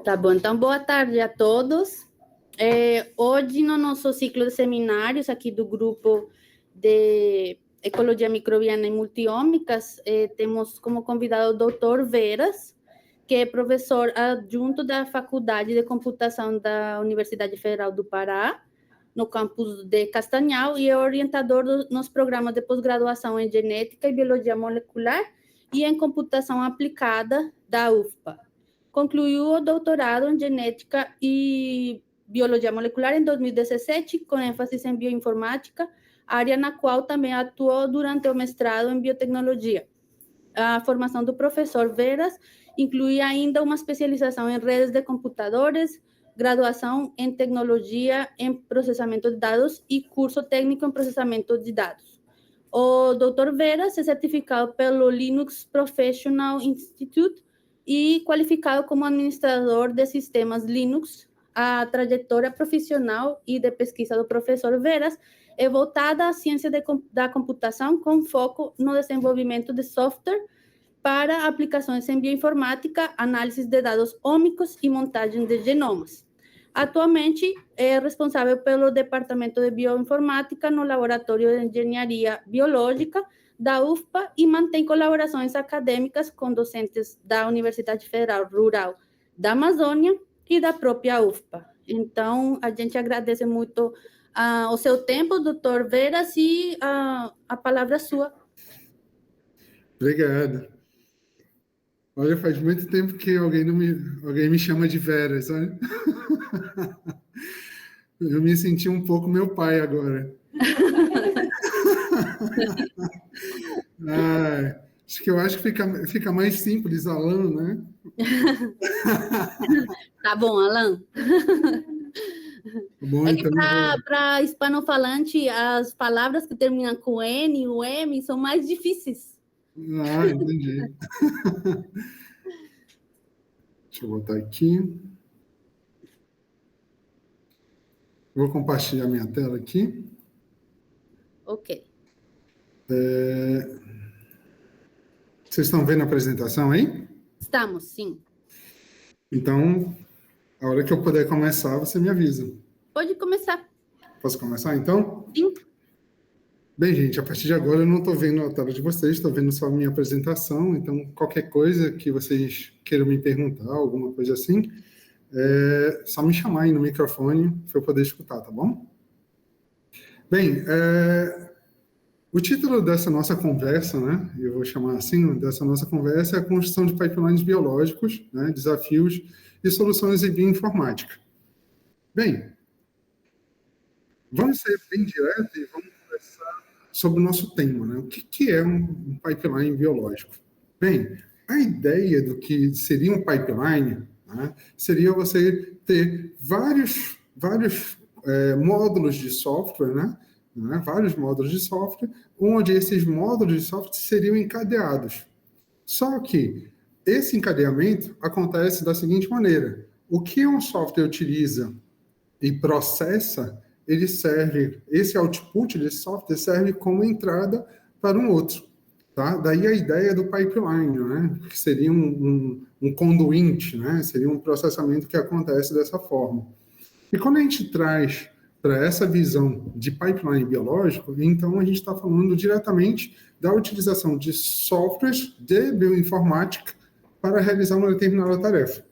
Tá bom, então boa tarde a todos. Hoje, no nosso ciclo de seminários aqui do grupo de Ecologia Microbiana e Multiômicas, temos como convidado o Dr. Veras, que é professor adjunto da Faculdade de Computação da Universidade Federal do Pará, no campus de Castanhal, e é orientador nos programas de pós-graduação em Genética e Biologia Molecular e em Computação Aplicada da UFPA. Concluiu o doutorado em Genética e Biologia Molecular em 2017, com ênfase em Bioinformática, área na qual também atuou durante o mestrado em Biotecnologia. A formação do professor Veras inclui ainda uma especialização em redes de computadores, graduação em Tecnologia em Processamento de Dados e curso técnico em Processamento de Dados. O Dr. Veras é certificado pelo Linux Professional Institute e qualificado como administrador de sistemas Linux. A trajetória profissional e de pesquisa do professor Veras é voltada à ciência da computação, com foco no desenvolvimento de software para aplicações em bioinformática, análise de dados ômicos e montagem de genomas. Atualmente é responsável pelo Departamento de Bioinformática no Laboratório de Engenharia Biológica da UFPA e mantém colaborações acadêmicas com docentes da Universidade Federal Rural da Amazônia e da própria UFPA. Então, a gente agradece muito o seu tempo, doutor Veras, e a palavra é sua. Obrigado. Olha, faz muito tempo que alguém me chama de Veras, olha. Eu me senti um pouco meu pai agora. Acho que fica mais simples, Alan, né? Tá bom, Alan. Bom, é que para hispanofalante, as palavras que terminam com N, o M, são mais difíceis. Entendi. Deixa eu botar aqui. Vou compartilhar minha tela aqui. Ok. Vocês estão vendo a apresentação aí? Estamos, sim. Então, a hora que eu puder começar, você me avisa. Pode começar. Posso começar, então? Sim. Bem, gente, a partir de agora eu não estou vendo a tela de vocês, estou vendo só a minha apresentação, então qualquer coisa que vocês queiram me perguntar, alguma coisa assim, só me chamar aí no microfone para eu poder escutar, tá bom? Bem, o título dessa nossa conversa, né, eu vou chamar assim, dessa nossa conversa, é a construção de pipelines biológicos, né, desafios e soluções em bioinformática. Bem, vamos ser bem direto e vamos conversar sobre o nosso tema, né? O que é um pipeline biológico? Bem, a ideia do que seria um pipeline, né, seria você ter vários módulos de software, né? Vários módulos de software, onde esses módulos de software seriam encadeados. Só que esse encadeamento acontece da seguinte maneira: o que um software utiliza e processa, esse output desse software serve como entrada para um outro. Tá? Daí a ideia do pipeline, né? Que seria um conduinte, né? Seria um processamento que acontece dessa forma. E quando a gente traz para essa visão de pipeline biológico, então a gente está falando diretamente da utilização de softwares de bioinformática para realizar uma determinada tarefa.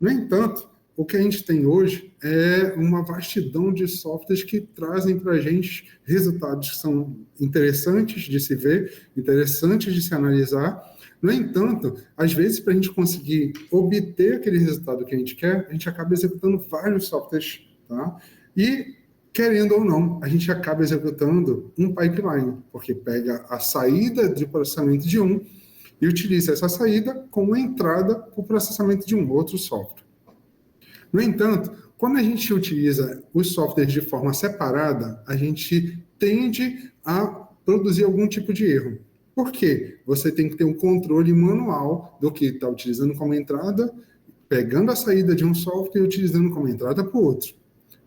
No entanto, o que a gente tem hoje é uma vastidão de softwares que trazem para a gente resultados que são interessantes de se ver, interessantes de se analisar. No entanto, às vezes, para a gente conseguir obter aquele resultado que a gente quer, a gente acaba executando vários softwares, tá? E, querendo ou não, a gente acaba executando um pipeline, porque pega a saída de processamento de um e utiliza essa saída como entrada para o processamento de um outro software. No entanto, quando a gente utiliza os softwares de forma separada, a gente tende a produzir algum tipo de erro. Por quê? Você tem que ter um controle manual do que está utilizando como entrada, pegando a saída de um software e utilizando como entrada para o outro.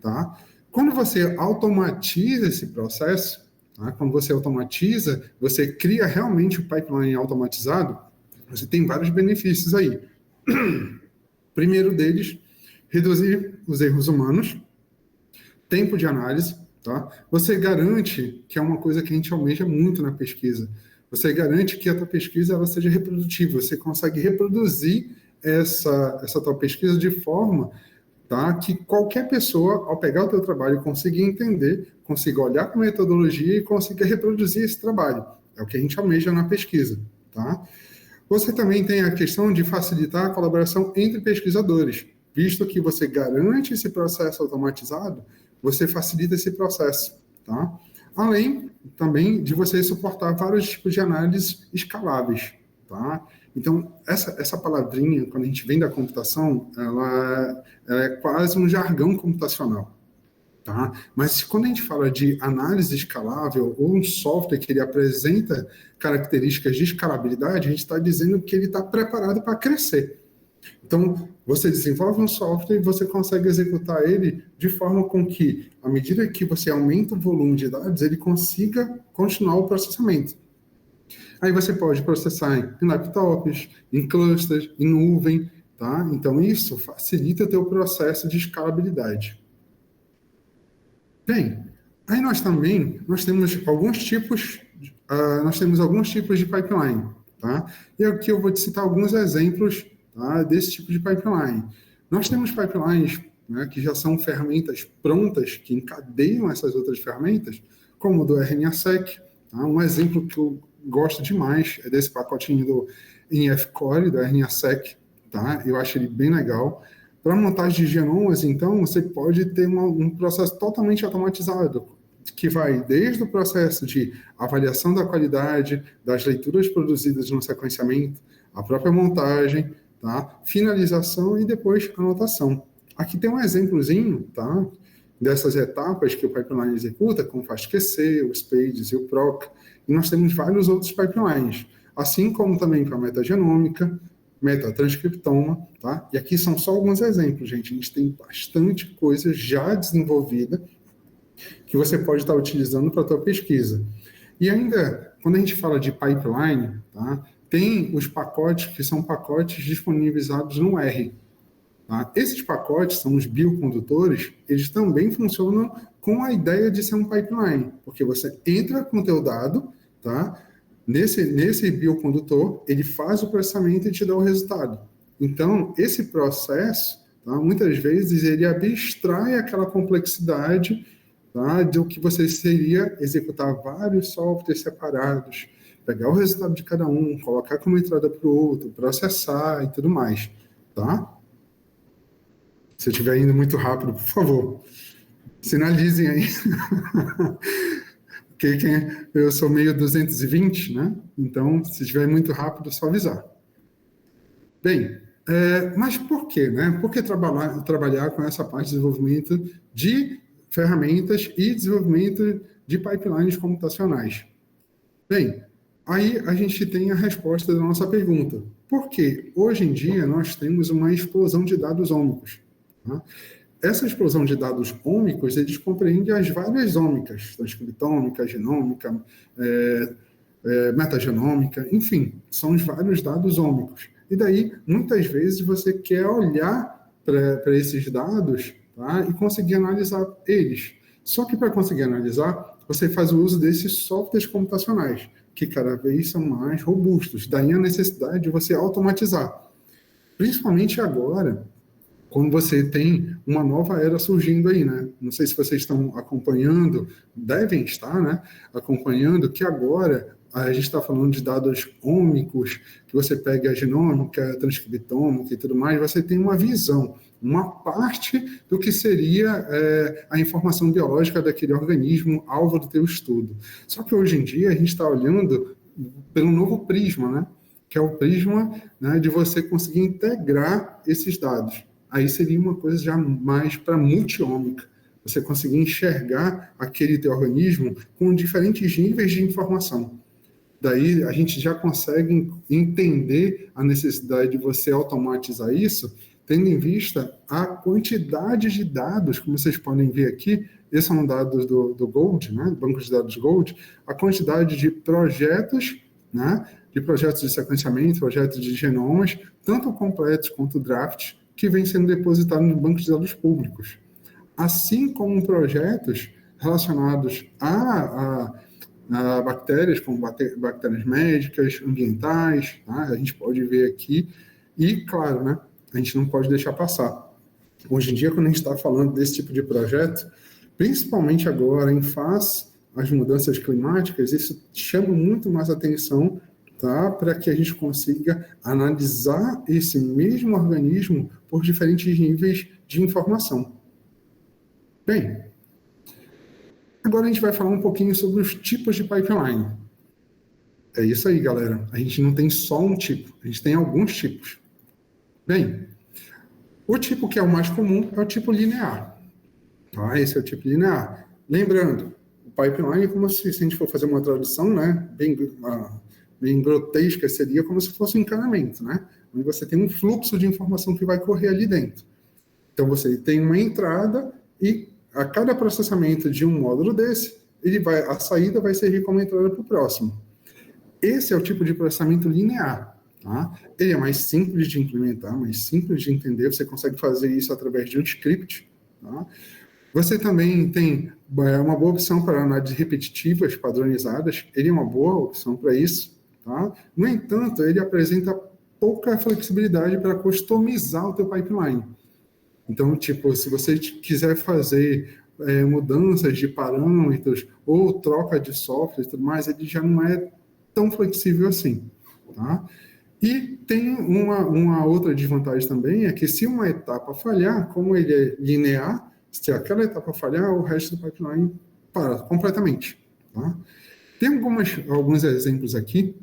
Tá? Quando você automatiza esse processo, tá? Quando você automatiza, você cria realmente o pipeline automatizado, você tem vários benefícios aí. Primeiro deles, reduzir os erros humanos, tempo de análise, tá? Você garante, que é uma coisa que a gente almeja muito na pesquisa, você garante que a tua pesquisa ela seja reprodutível, você consegue reproduzir essa tua pesquisa de forma, tá, que qualquer pessoa, ao pegar o teu trabalho, consiga entender, consiga olhar para a metodologia e consiga reproduzir esse trabalho. É o que a gente almeja na pesquisa, tá? Você também tem a questão de facilitar a colaboração entre pesquisadores, visto que você garante esse processo automatizado, você facilita esse processo, tá? Além também de você suportar vários tipos de análises escaláveis, tá? Então, essa palavrinha, quando a gente vem da computação, ela é quase um jargão computacional, tá? Mas quando a gente fala de análise escalável ou um software que ele apresenta características de escalabilidade, a gente está dizendo que ele está preparado para crescer. Então, você desenvolve um software e você consegue executar ele de forma com que, à medida que você aumenta o volume de dados, ele consiga continuar o processamento. Aí você pode processar em laptops, em clusters, em nuvem, tá? Então, isso facilita o teu processo de escalabilidade. Bem, aí nós temos alguns tipos de pipeline, tá? E aqui eu vou te citar alguns exemplos, tá, desse tipo de pipeline. Nós temos pipelines, né, que já são ferramentas prontas, que encadeiam essas outras ferramentas, como o do RNA-seq, tá? Um exemplo que eu gosto demais é desse pacotinho do NF-Core, do RNA-seq, tá? Eu acho ele bem legal. Para montagem de genomas, então, você pode ter um processo totalmente automatizado, que vai desde o processo de avaliação da qualidade, das leituras produzidas no sequenciamento, a própria montagem, tá? Finalização e depois anotação. Aqui tem um exemplozinho, tá, dessas etapas que o pipeline executa, com o FastQC, o SPADES e o PROC, e nós temos vários outros pipelines, assim como também para a metagenômica, metatranscriptoma, tá? E aqui são só alguns exemplos, gente. A gente tem bastante coisa já desenvolvida que você pode estar utilizando para a tua pesquisa. E ainda, quando a gente fala de pipeline, tá? Tem os pacotes que são pacotes disponibilizados no R. Tá? Esses pacotes são os biocondutores, eles também funcionam com a ideia de ser um pipeline, porque você entra com o teu dado, tá? Nesse biocondutor, ele faz o processamento e te dá o resultado. Então, esse processo, tá, muitas vezes, ele abstrai aquela complexidade, tá, do que você seria executar vários softwares separados, pegar o resultado de cada um, colocar como entrada para o outro, processar e tudo mais. Tá? Se eu estiver indo muito rápido, por favor, sinalizem aí. Porque eu sou meio 220, né? Então, se estiver muito rápido, é só avisar. Bem, mas por quê, né? Por que trabalhar com essa parte de desenvolvimento de ferramentas e desenvolvimento de pipelines computacionais? Bem, aí a gente tem a resposta da nossa pergunta. Por quê? Hoje em dia, nós temos uma explosão de dados ômicos. Tá? Essa explosão de dados ômicos, eles compreendem as várias ômicas, transcriptômica, genômica, metagenômica, enfim, são os vários dados ômicos. E daí, muitas vezes, você quer olhar para esses dados, tá, e conseguir analisar eles. Só que para conseguir analisar, você faz o uso desses softwares computacionais, que cada vez são mais robustos. Daí a necessidade de você automatizar. Principalmente agora, quando você tem uma nova era surgindo aí, né? Não sei se vocês estão acompanhando, devem estar, né? Acompanhando que agora a gente está falando de dados ômicos, que você pega a genômica, a transcriptômica e tudo mais, você tem uma visão, uma parte do que seria a informação biológica daquele organismo alvo do teu estudo. Só que hoje em dia a gente está olhando pelo novo prisma, né? Que é o prisma, né, de você conseguir integrar esses dados. Aí seria uma coisa já mais para multiômica. Você conseguir enxergar aquele teu organismo com diferentes níveis de informação. Daí a gente já consegue entender a necessidade de você automatizar isso, tendo em vista a quantidade de dados, como vocês podem ver aqui, esses são dados do Gold, né, banco de dados Gold, a quantidade de projetos, né, de projetos de sequenciamento, projetos de genomas, tanto completos quanto draft, que vem sendo depositado nos bancos de dados públicos, assim como projetos relacionados a bactérias, como bactérias médicas, ambientais, tá? A gente pode ver aqui, e claro, né, a gente não pode deixar passar. Hoje em dia, quando a gente está falando desse tipo de projeto, principalmente agora, em face às mudanças climáticas, isso chama muito mais atenção, tá? Para que a gente consiga analisar esse mesmo organismo por diferentes níveis de informação. Bem, agora a gente vai falar um pouquinho sobre os tipos de pipeline. É isso aí, galera. A gente não tem só um tipo, a gente tem alguns tipos. Bem, o tipo que é o mais comum é o tipo linear. Tá? Esse é o tipo linear. Lembrando, o pipeline é como se a gente for fazer uma tradução, né, bem grotesca, seria como se fosse um encanamento, né? Onde você tem um fluxo de informação que vai correr ali dentro. Então, você tem uma entrada e a cada processamento de um módulo desse, a saída vai servir como entrada para o próximo. Esse é o tipo de processamento linear. Tá? Ele é mais simples de implementar, mais simples de entender. Você consegue fazer isso através de um script. Tá? Você também tem uma boa opção para análises repetitivas, padronizadas. Ele é uma boa opção para isso. Tá? No entanto, ele apresenta pouca flexibilidade para customizar o teu pipeline. Então, tipo, se você quiser fazer mudanças de parâmetros ou troca de software e tudo mais, ele já não é tão flexível assim, tá? E tem uma outra desvantagem também, é que se uma etapa falhar, como ele é linear, se aquela etapa falhar, o resto do pipeline para completamente, tá? Tem alguns exemplos aqui,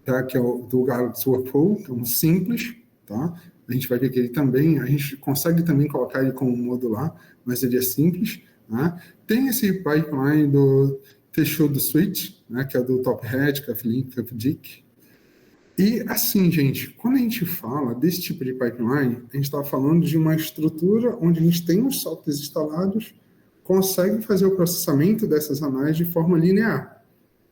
tá? Que é o do Garrett Workflow, que é um simples, tá? A gente vai ver que a gente consegue também colocar ele como modular, mas ele é simples, né? Tem esse pipeline do Threshold Switch, né? Que é do Top Hat, Cufflink, Cuffdick. E assim, gente, quando a gente fala desse tipo de pipeline, a gente está falando de uma estrutura onde a gente tem os softwares instalados, consegue fazer o processamento dessas análises de forma linear,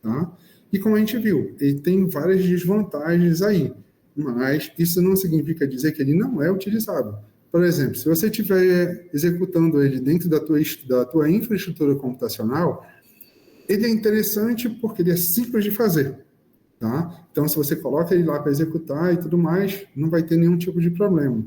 tá? E como a gente viu, ele tem várias desvantagens aí, mas isso não significa dizer que ele não é utilizável. Por exemplo, se você estiver executando ele dentro da tua infraestrutura computacional, ele é interessante porque ele é simples de fazer. Tá? Então, se você coloca ele lá para executar e tudo mais, não vai ter nenhum tipo de problema.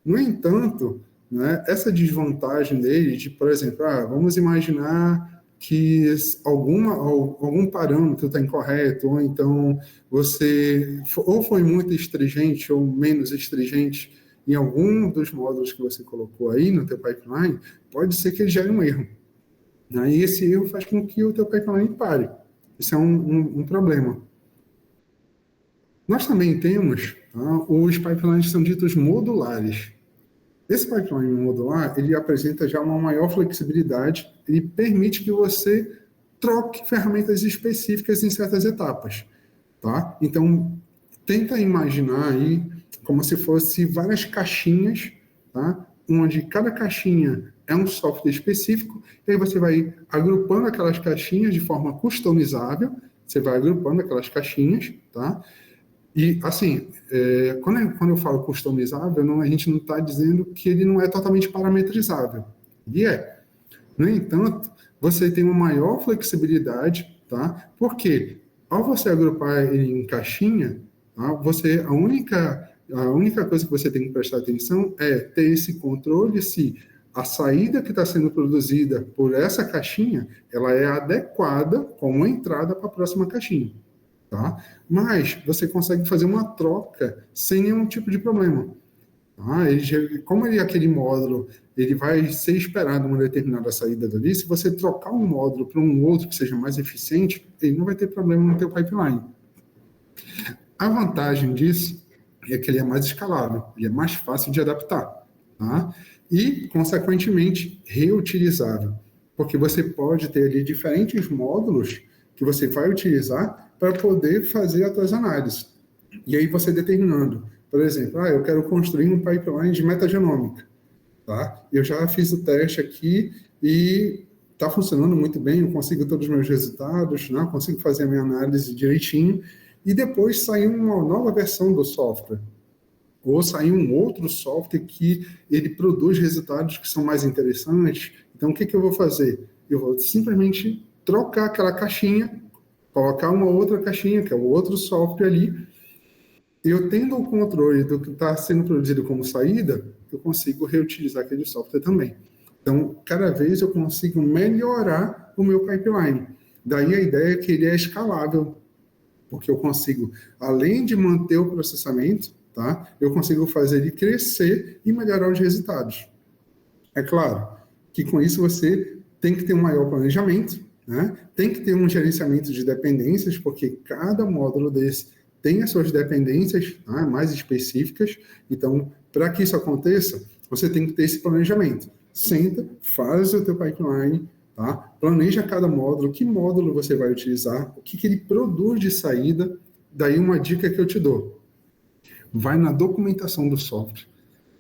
No entanto, né, essa desvantagem dele, de, por exemplo, vamos imaginar que algum parâmetro está incorreto, ou então você ou foi muito stringente ou menos stringente em algum dos módulos que você colocou aí no teu pipeline, pode ser que ele gere um erro. Né? E esse erro faz com que o teu pipeline pare. Isso é um problema. Nós também temos os pipelines que são ditos modulares. Esse pipeline modular, ele apresenta já uma maior flexibilidade, ele permite que você troque ferramentas específicas em certas etapas, tá? Então, tenta imaginar aí como se fosse várias caixinhas, tá? Onde cada caixinha é um software específico, e aí você vai agrupando aquelas caixinhas de forma customizável, você vai agrupando aquelas caixinhas, tá? E, assim, quando eu falo customizável, a gente não está dizendo que ele não é totalmente parametrizável. Ele é. No entanto, você tem uma maior flexibilidade, tá? Porque, ao você agrupar ele em caixinha, tá? A única coisa que você tem que prestar atenção é ter esse controle se a saída que está sendo produzida por essa caixinha, ela é adequada como entrada para a próxima caixinha. Tá? Mas você consegue fazer uma troca sem nenhum tipo de problema. Tá? Como aquele módulo ele vai ser esperado uma determinada saída dali, se você trocar um módulo para um outro que seja mais eficiente, ele não vai ter problema no teu pipeline. A vantagem disso é que ele é mais escalável, ele é mais fácil de adaptar. Tá? E, consequentemente, reutilizável. Porque você pode ter ali diferentes módulos que você vai utilizar para poder fazer as suas análises. E aí você determinando, por exemplo, eu quero construir um pipeline de metagenômica. Tá? Eu já fiz o teste aqui e está funcionando muito bem, eu consigo todos os meus resultados, né? Consigo fazer a minha análise direitinho, e depois sair uma nova versão do software. ou sair um outro software que ele produz resultados que são mais interessantes. Então, o que eu vou fazer? Eu vou simplesmente trocar aquela caixinha, colocar uma outra caixinha, que é o outro software ali. Eu tendo o controle do que está sendo produzido como saída, eu consigo reutilizar aquele software também. Então, cada vez eu consigo melhorar o meu pipeline. Daí a ideia é que ele é escalável, porque eu consigo, além de manter o processamento, tá, eu consigo fazer ele crescer e melhorar os resultados. É claro que com isso você tem que ter um maior planejamento, né? Tem que ter um gerenciamento de dependências, porque cada módulo desse tem as suas dependências, tá, mais específicas. Então, para que isso aconteça, você tem que ter esse planejamento. Senta, faz o teu pipeline, tá? Planeja cada módulo, que módulo você vai utilizar, o que ele produz de saída. Daí uma dica que eu te dou. Vai na documentação do software,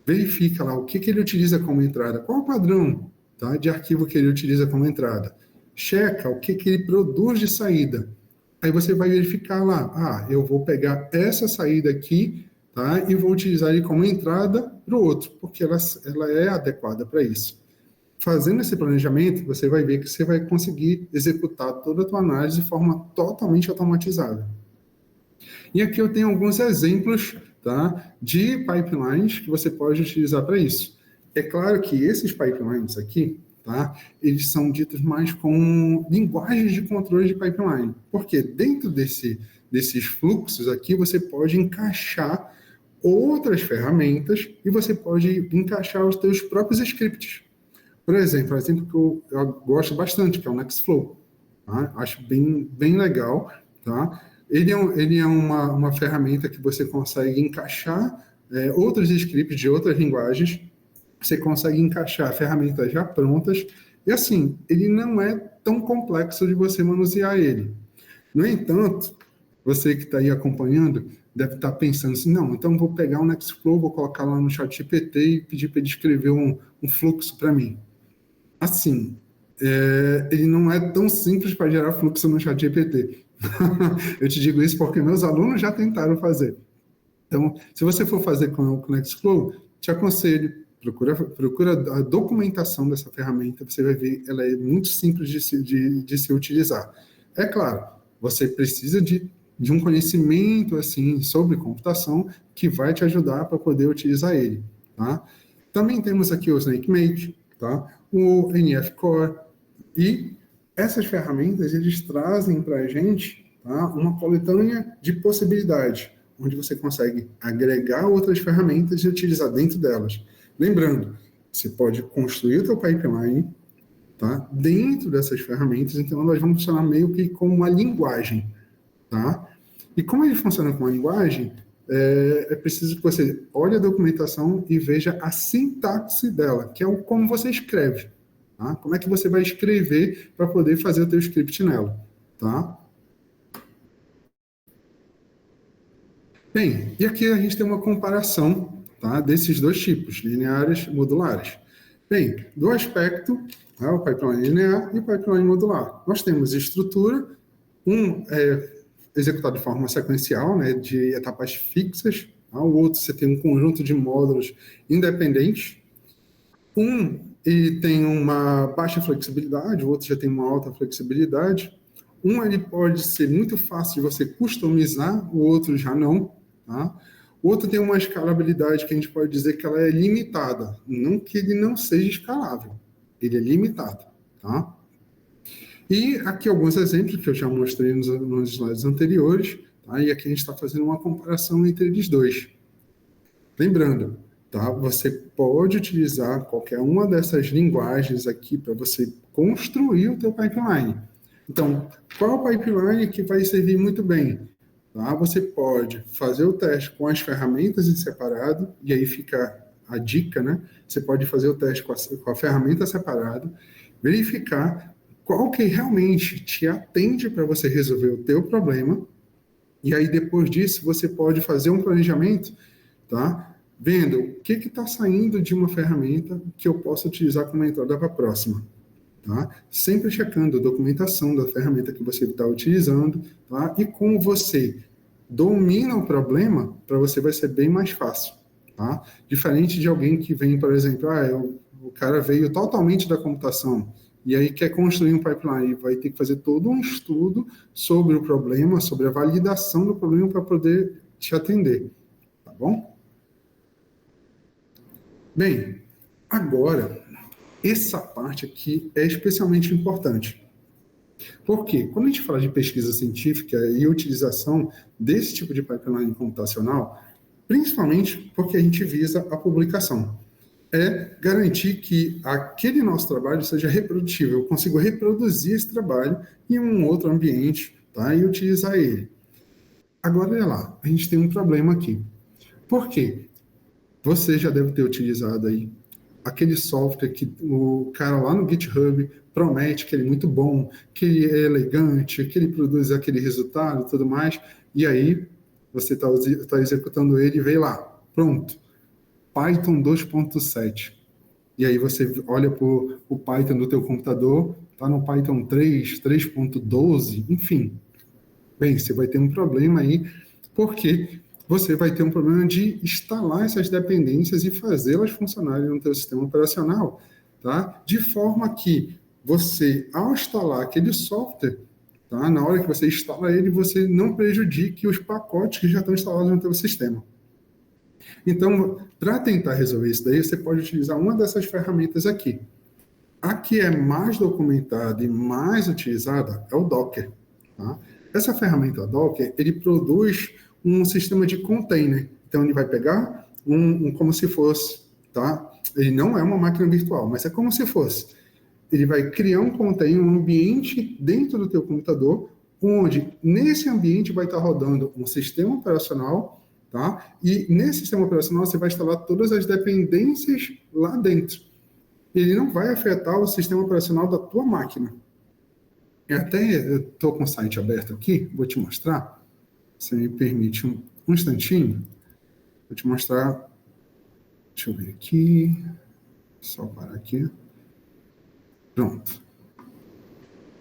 verifica lá o que ele utiliza como entrada, qual o padrão, tá, de arquivo que ele utiliza como entrada. Checa o que ele produz de saída. Aí você vai verificar lá, eu vou pegar essa saída aqui, tá, e vou utilizar ele como entrada para o outro, porque ela é adequada para isso. Fazendo esse planejamento, você vai ver que você vai conseguir executar toda a tua análise de forma totalmente automatizada. E aqui eu tenho alguns exemplos, tá, de pipelines que você pode utilizar para isso. É claro que esses pipelines aqui, tá, eles são ditos mais como linguagens de controle de pipeline, porque dentro desses fluxos aqui você pode encaixar outras ferramentas e você pode encaixar os seus próprios scripts. Por exemplo, um exemplo que eu gosto bastante, que é o Nextflow. Tá? Acho bem legal. Tá? Ele é uma ferramenta que você consegue encaixar outros scripts de outras linguagens, você consegue encaixar ferramentas já prontas, e assim, ele não é tão complexo de você manusear ele. No entanto, você que está aí acompanhando deve estar pensando assim, não, então vou pegar o Nextflow, vou colocar lá no ChatGPT e pedir para ele escrever um fluxo para mim. Assim, ele não é tão simples para gerar fluxo no ChatGPT. Eu te digo isso porque meus alunos já tentaram fazer. Então, se você for fazer com o Nextflow, te aconselho, procura a documentação dessa ferramenta, você vai ver, ela é muito simples de se utilizar. É claro, você precisa de um conhecimento assim sobre computação que vai te ajudar para poder utilizar ele. Tá? Também temos aqui o SnakeMake, tá? O NF Core, e essas ferramentas, eles trazem para a gente, tá, uma coletânea de possibilidades, onde você consegue agregar outras ferramentas e utilizar dentro delas. Lembrando, você pode construir o seu pipeline, tá, dentro dessas ferramentas, então elas vão funcionar meio que como uma linguagem. Tá? E como ele funciona como uma linguagem, é preciso que você olhe a documentação e veja a sintaxe dela, que é como você escreve. Tá? Como é que você vai escrever para poder fazer o teu script nela. Tá? Bem, e aqui a gente tem uma comparação, tá, desses dois tipos, lineares e modulares. Bem, do aspecto, tá, o pipeline linear e o pipeline modular. Nós temos estrutura, executado de forma sequencial, né, de etapas fixas. Tá? O outro, você tem um conjunto de módulos independentes. Ele tem uma baixa flexibilidade, o outro já tem uma alta flexibilidade. Ele pode ser muito fácil de você customizar, o outro já não. Tá? O outro tem uma escalabilidade que a gente pode dizer que ela é limitada. Não que ele não seja escalável, ele é limitado. Tá? E aqui alguns exemplos que eu já mostrei nos slides anteriores, tá? E aqui a gente está fazendo uma comparação entre eles dois. Lembrando, tá? Você pode utilizar qualquer uma dessas linguagens aqui para você construir o teu pipeline. Então, qual o pipeline que vai servir muito bem? Tá? Você pode fazer o teste com as ferramentas em separado, e aí fica a dica, né? Você pode fazer o teste com a ferramenta separada, verificar qual que realmente te atende para você resolver o teu problema, e aí depois disso você pode fazer um planejamento, tá? Vendo o que está saindo de uma ferramenta que eu posso utilizar como entrada para a próxima. Tá? Sempre checando a documentação da ferramenta que você está utilizando, tá? E como você domina o problema, para você vai ser bem mais fácil. tá? Diferente de alguém que vem, por exemplo, o cara veio totalmente da computação e aí quer construir um pipeline, vai ter que fazer todo um estudo sobre o problema, sobre a validação do problema para poder te atender, tá bom? Bem, agora, essa parte aqui é especialmente importante. Por quê? Quando a gente fala de pesquisa científica e utilização desse tipo de pipeline computacional, principalmente porque a gente visa a publicação, é garantir que aquele nosso trabalho seja reprodutível, eu consigo reproduzir esse trabalho em um outro ambiente, tá? E utilizar ele. Agora, olha lá, a gente tem um problema aqui. Por quê? Você já deve ter utilizado aí aquele software que o cara lá no GitHub promete que ele é muito bom, que ele é elegante, que ele produz aquele resultado e tudo mais, e aí você está executando ele e veio lá, pronto, Python 2.7. E aí você olha para o Python do teu computador, está no Python 3, 3.12, enfim. Bem, você vai ter um problema aí, porque você vai ter um problema de instalar essas dependências e fazê-las funcionarem no teu sistema operacional, tá? De forma que você, ao instalar aquele software, tá? Na hora que você instala ele, você não prejudique os pacotes que já estão instalados no teu sistema. Então, para tentar resolver isso daí, você pode utilizar uma dessas ferramentas aqui. A que é mais documentada e mais utilizada é o Docker, tá? Essa ferramenta Docker, ele produz um sistema de container. Então, ele vai pegar como se fosse, tá? Ele não é uma máquina virtual, mas é como se fosse. Ele vai criar um container, um ambiente dentro do teu computador, onde nesse ambiente vai estar rodando um sistema operacional, tá? E nesse sistema operacional você vai instalar todas as dependências lá dentro. Ele não vai afetar o sistema operacional da tua máquina. Eu estou com o site aberto aqui, vou te mostrar. Você me permite um instantinho? Vou te mostrar. Deixa eu ver aqui. Só parar aqui. Pronto.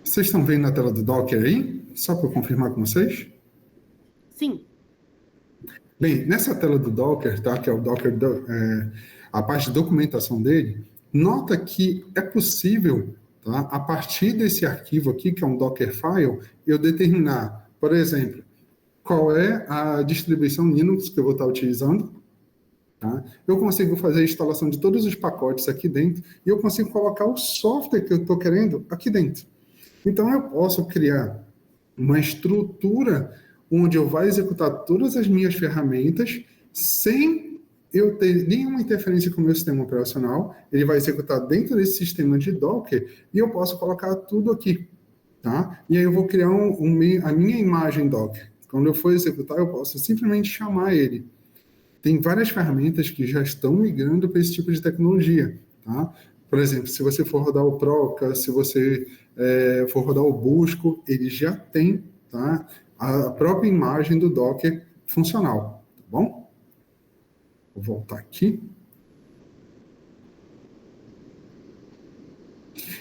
Vocês estão vendo na tela do Docker aí? Só para eu confirmar com vocês? Sim. Bem, nessa tela do Docker, tá? Que é o Docker, a parte de documentação dele, nota que é possível, tá? A partir desse arquivo aqui, que é um Dockerfile, eu determinar, por exemplo, qual é a distribuição Linux que eu vou estar utilizando, tá? Eu consigo fazer a instalação de todos os pacotes aqui dentro e eu consigo colocar o software que eu estou querendo aqui dentro. Então, eu posso criar uma estrutura onde eu vou executar todas as minhas ferramentas sem eu ter nenhuma interferência com o meu sistema operacional. Ele vai executar dentro desse sistema de Docker e eu posso colocar tudo aqui, tá? E aí eu vou criar a minha imagem Docker. Quando eu for executar, eu posso simplesmente chamar ele. Tem várias ferramentas que já estão migrando para esse tipo de tecnologia, tá? Por exemplo, se você for rodar o Proca, se você for rodar o Busco, ele já tem, tá, a própria imagem do Docker funcional, tá bom? Vou voltar aqui.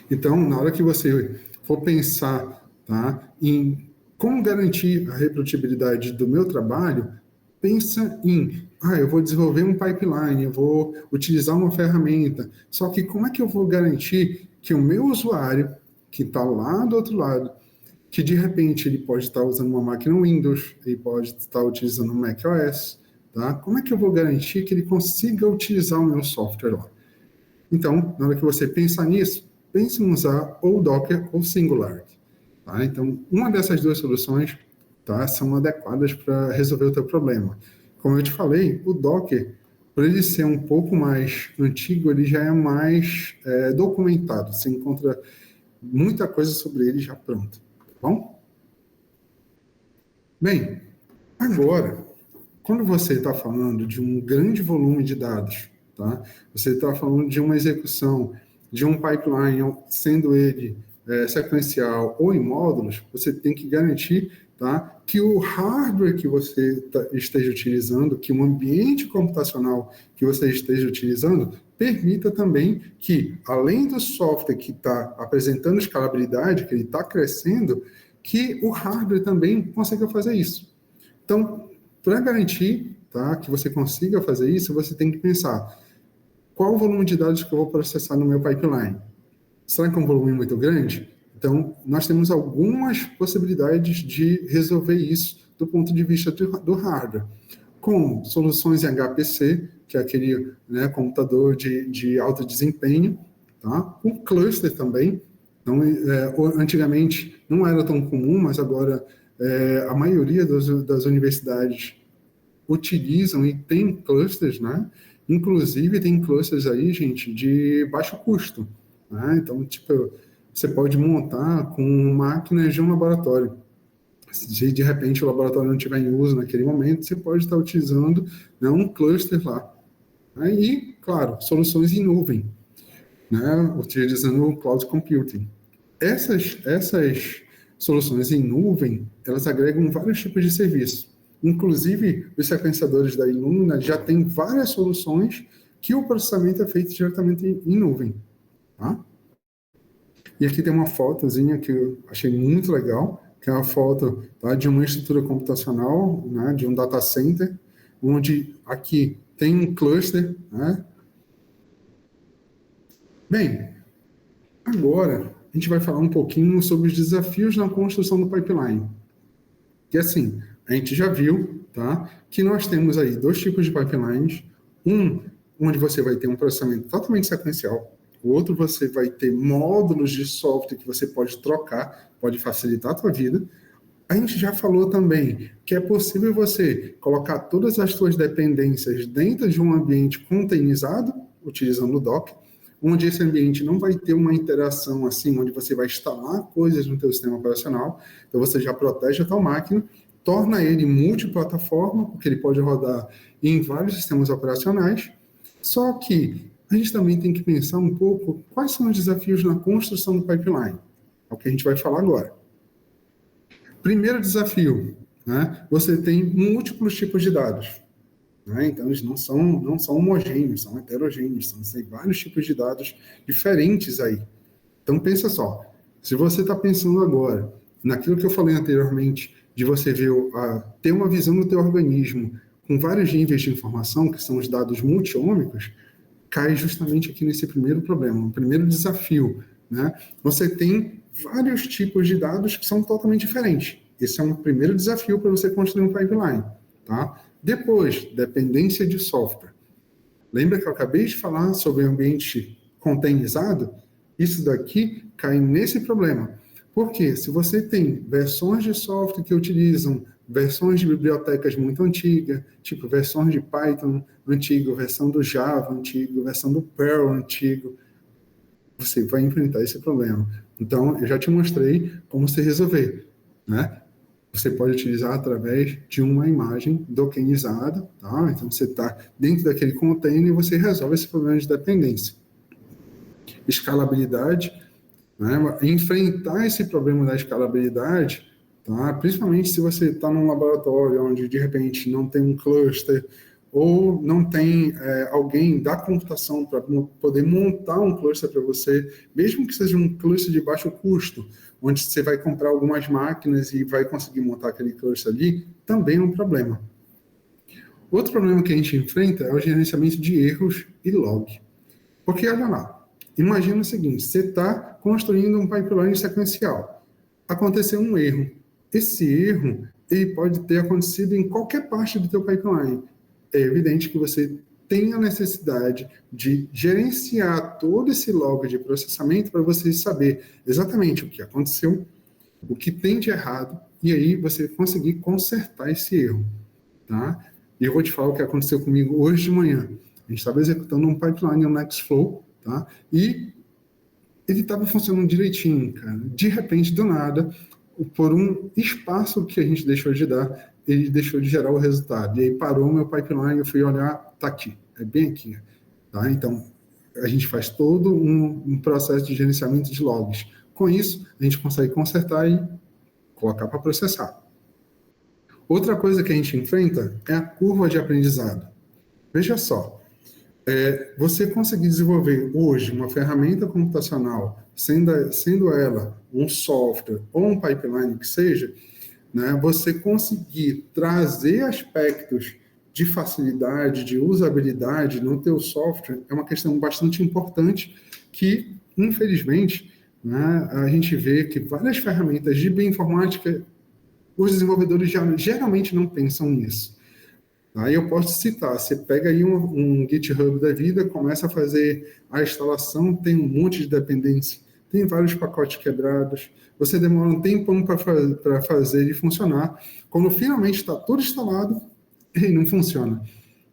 Então, na hora que você for pensar, tá, em como garantir a reprodutibilidade do meu trabalho, pensa em, eu vou desenvolver um pipeline, eu vou utilizar uma ferramenta, só que como é que eu vou garantir que o meu usuário, que está lá do outro lado, que de repente ele pode estar usando uma máquina Windows, ele pode estar utilizando um macOS, tá? Como é que eu vou garantir que ele consiga utilizar o meu software lá? Então, na hora que você pensar nisso, pense em usar ou Docker ou Singularity, tá? Então, uma dessas duas soluções, tá, são adequadas para resolver o teu problema. Como eu te falei, o Docker, por ele ser um pouco mais antigo, ele já é mais documentado. Você encontra muita coisa sobre ele já pronta, tá bom? Bem, agora, quando você está falando de um grande volume de dados, tá? Você está falando de uma execução, de um pipeline, sendo ele sequencial ou em módulos, você tem que garantir, tá, que o hardware que você esteja utilizando, que o ambiente computacional que você esteja utilizando, permita também que, além do software que está apresentando escalabilidade, que ele está crescendo, que o hardware também consiga fazer isso. Então, para garantir, tá, que você consiga fazer isso, você tem que pensar qual o volume de dados que eu vou processar no meu pipeline. Será que é um volume muito grande? Então, nós temos algumas possibilidades de resolver isso do ponto de vista do hardware, com soluções em HPC, que é aquele, né, computador de alto desempenho, tá? Com cluster também. Então, antigamente não era tão comum, mas agora a maioria das universidades utilizam e tem clusters, né? Inclusive tem clusters aí, gente, de baixo custo, né? Então, tipo, você pode montar com máquinas de um laboratório. Se de repente o laboratório não estiver em uso naquele momento, você pode estar utilizando, né, um cluster lá. Né? E, claro, soluções em nuvem, né, utilizando o cloud computing. Essas soluções em nuvem, elas agregam vários tipos de serviço. Inclusive, os sequenciadores da Illumina já têm várias soluções que o processamento é feito diretamente em nuvem. Tá? E aqui tem uma fotozinha que eu achei muito legal, que é uma foto, tá, de uma estrutura computacional, né, de um data center, onde aqui tem um cluster, né? Bem, agora a gente vai falar um pouquinho sobre os desafios na construção do pipeline. Que assim, a gente já viu, tá, que nós temos aí dois tipos de pipelines, um onde você vai ter um processamento totalmente sequencial, o outro você vai ter módulos de software que você pode trocar, pode facilitar a tua vida. A gente já falou também que é possível você colocar todas as suas dependências dentro de um ambiente containerizado, utilizando o Docker, onde esse ambiente não vai ter uma interação assim, onde você vai instalar coisas no teu sistema operacional, então você já protege a tua máquina, torna ele multiplataforma, porque ele pode rodar em vários sistemas operacionais, só que a gente também tem que pensar um pouco quais são os desafios na construção do pipeline, é o que a gente vai falar agora. Primeiro desafio, né? Você tem múltiplos tipos de dados. Né? Então, eles não são homogêneos, são heterogêneos, tem vários tipos de dados diferentes aí. Então, pensa só, se você está pensando agora naquilo que eu falei anteriormente, de você ver, ter uma visão do teu organismo com vários níveis de informação, que são os dados multiômicos, cai justamente aqui nesse primeiro problema, o primeiro desafio. Né? Você tem vários tipos de dados que são totalmente diferentes. Esse é um primeiro desafio para você construir um pipeline. Tá? Depois, dependência de software. Lembra que eu acabei de falar sobre ambiente containerizado? Isso daqui cai nesse problema. Porque se você tem versões de software que utilizam versões de bibliotecas muito antigas, tipo versões de Python antigo, versão do Java antigo, versão do Perl antigo, você vai enfrentar esse problema. Então, eu já te mostrei como se resolver, né? Você pode utilizar através de uma imagem dockerizada, tá? Então, você está dentro daquele container e você resolve esse problema de dependência. Escalabilidade, né? Enfrentar esse problema da escalabilidade, tá? Principalmente se você está num laboratório onde, de repente, não tem um cluster ou não tem alguém da computação para poder montar um cluster para você, mesmo que seja um cluster de baixo custo, onde você vai comprar algumas máquinas e vai conseguir montar aquele cluster ali, também é um problema. Outro problema que a gente enfrenta é o gerenciamento de erros e log. Porque, olha lá, imagina o seguinte, você está construindo um pipeline sequencial, aconteceu um erro. Esse erro ele pode ter acontecido em qualquer parte do teu pipeline. É evidente que você tem a necessidade de gerenciar todo esse log de processamento para você saber exatamente o que aconteceu, o que tem de errado, e aí você conseguir consertar esse erro. Tá? E eu vou te falar o que aconteceu comigo hoje de manhã. A gente estava executando um pipeline no Nextflow, tá? E ele estava funcionando direitinho, cara. De repente, do nada, por um espaço que a gente deixou de dar, ele deixou de gerar o resultado. E aí parou o meu pipeline, eu fui olhar, tá aqui, é bem aqui. Tá? Então, a gente faz todo um processo de gerenciamento de logs. Com isso, a gente consegue consertar e colocar para processar. Outra coisa que a gente enfrenta é a curva de aprendizado. Veja só, você conseguir desenvolver hoje uma ferramenta computacional, sendo ela um software ou um pipeline que seja, né, você conseguir trazer aspectos de facilidade, de usabilidade no teu software é uma questão bastante importante que, infelizmente, né, a gente vê que várias ferramentas de bioinformática, os desenvolvedores geralmente não pensam nisso. Aí eu posso citar, você pega aí um GitHub da vida, começa a fazer a instalação, tem um monte de dependência, tem vários pacotes quebrados, você demora um tempão para fazer ele funcionar. Quando finalmente está tudo instalado, ele não funciona.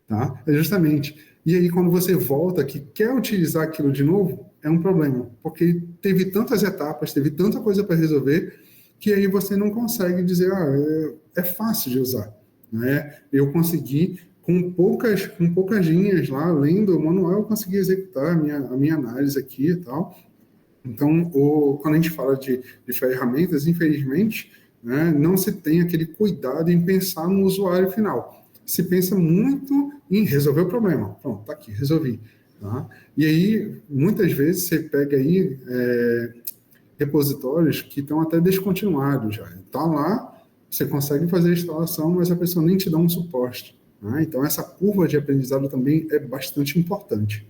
Tá? É justamente. E aí, quando você volta que quer utilizar aquilo de novo, é um problema, porque teve tantas etapas, teve tanta coisa para resolver, que aí você não consegue dizer, é fácil de usar. Né? Eu consegui, com poucas linhas lá, lendo o manual, eu consegui executar a minha análise aqui e tal. Então, quando a gente fala de ferramentas, infelizmente, né, não se tem aquele cuidado em pensar no usuário final. Se pensa muito em resolver o problema. Pronto, tá aqui, resolvi. Tá? E aí, muitas vezes, você pega aí repositórios que estão até descontinuados já. Está lá, você consegue fazer a instalação, mas a pessoa nem te dá um suporte. Né? Então, essa curva de aprendizado também é bastante importante.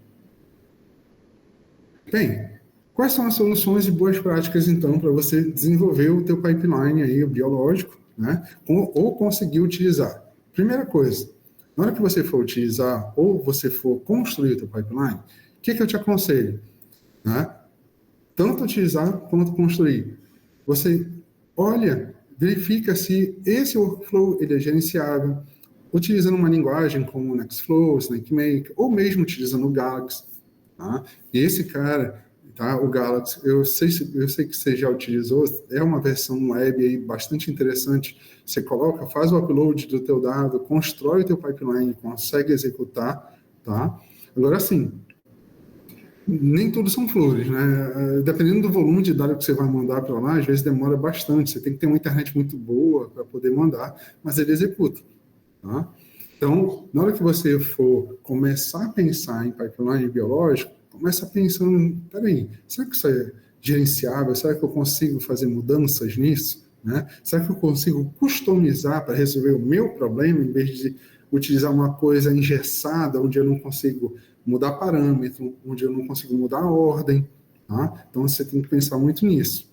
Bem, quais são as soluções e boas práticas, então, para você desenvolver o teu pipeline aí, o biológico, né? Ou conseguir utilizar? Primeira coisa, na hora que você for utilizar ou você for construir o teu pipeline, o que eu te aconselho? Né? Tanto utilizar quanto construir. Você olha, verifica se esse workflow ele é gerenciável, utilizando uma linguagem como o Nextflow, SnakeMaker, ou mesmo utilizando o Galaxy. Tá? E esse cara, tá? O Galaxy, eu sei que você já utilizou, é uma versão web aí bastante interessante. Você coloca, faz o upload do teu dado, constrói o teu pipeline, consegue executar, tá? Agora, sim, nem tudo são flores, né? Dependendo do volume de dados que você vai mandar para lá, às vezes demora bastante. Você tem que ter uma internet muito boa para poder mandar, mas ele executa, tá? Então, na hora que você for começar a pensar em pipeline biológico, começa pensando, peraí, será que isso é gerenciável? Será que eu consigo fazer mudanças nisso? Né? Será que eu consigo customizar para resolver o meu problema, em vez de utilizar uma coisa engessada, onde eu não consigo mudar parâmetro, onde eu não consigo mudar a ordem? Tá? Então, você tem que pensar muito nisso.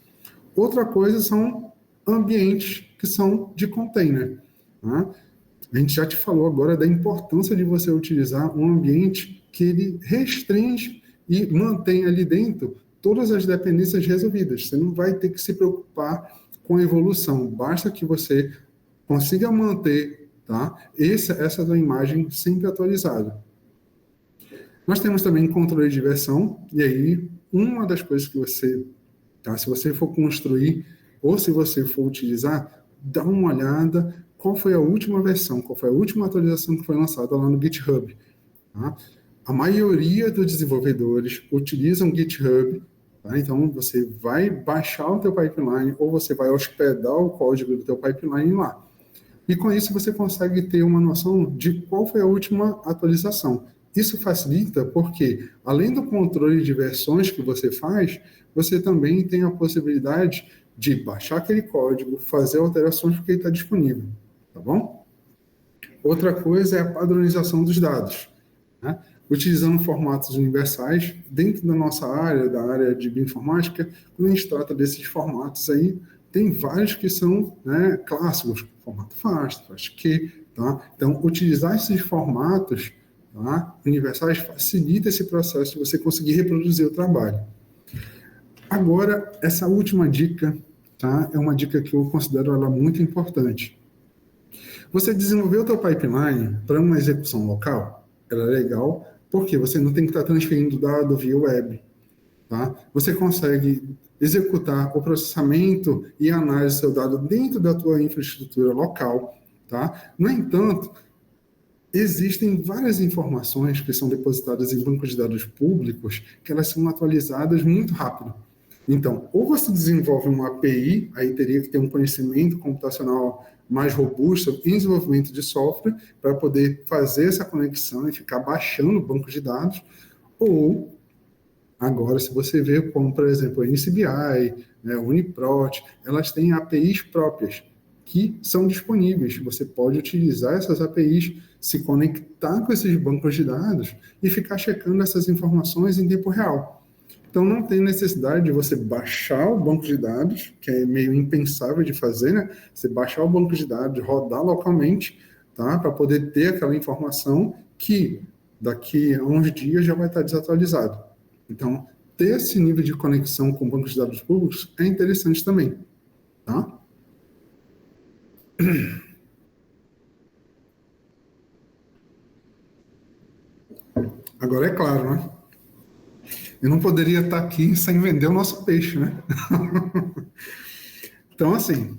Outra coisa são ambientes que são de container. Tá? A gente já te falou agora da importância de você utilizar um ambiente que ele restringe e mantém ali dentro todas as dependências resolvidas. Você não vai ter que se preocupar com a evolução. Basta que você consiga manter, tá? Essa da imagem sempre atualizada. Nós temos também controle de versão, e aí uma das coisas que você, tá? Se você for construir ou se você for utilizar, dá uma olhada qual foi a última versão, qual foi a última atualização que foi lançada lá no GitHub. Tá? A maioria dos desenvolvedores utilizam GitHub, tá? Então você vai baixar o teu pipeline ou você vai hospedar o código do teu pipeline lá. E com isso você consegue ter uma noção de qual foi a última atualização. Isso facilita porque, além do controle de versões que você faz, você também tem a possibilidade de baixar aquele código, fazer alterações porque ele está disponível. Tá bom? Outra coisa é a padronização dos dados. Né? Utilizando formatos universais, dentro da nossa área, da área de bioinformática, quando a gente trata desses formatos aí, tem vários que são, né, clássicos, formato FAST, FASTQ, tá? Então, utilizar esses formatos, tá, universais facilita esse processo de você conseguir reproduzir o trabalho. Agora, essa última dica, tá, é uma dica que eu considero ela muito importante. Você desenvolveu o teu pipeline para uma execução local, ela é legal, porque você não tem que estar transferindo dado via web. Tá? Você consegue executar o processamento e análise do seu dado dentro da tua infraestrutura local. Tá? No entanto, existem várias informações que são depositadas em bancos de dados públicos que elas são atualizadas muito rápido. Então, ou você desenvolve uma API, aí teria que ter um conhecimento computacional mais robusto em desenvolvimento de software para poder fazer essa conexão e ficar baixando o banco de dados, ou, agora, se você vê como, por exemplo, a NCBI, né, a Uniprot, elas têm APIs próprias, que são disponíveis. Você pode utilizar essas APIs, se conectar com esses bancos de dados e ficar checando essas informações em tempo real. Então, não tem necessidade de você baixar o banco de dados, que é meio impensável de fazer, né? Você baixar o banco de dados, rodar localmente, tá? Para poder ter aquela informação que daqui a uns dias já vai estar desatualizado. Então, ter esse nível de conexão com bancos de dados públicos é interessante também, tá? Agora é claro, né? Eu não poderia estar aqui sem vender o nosso peixe, né? Então, assim,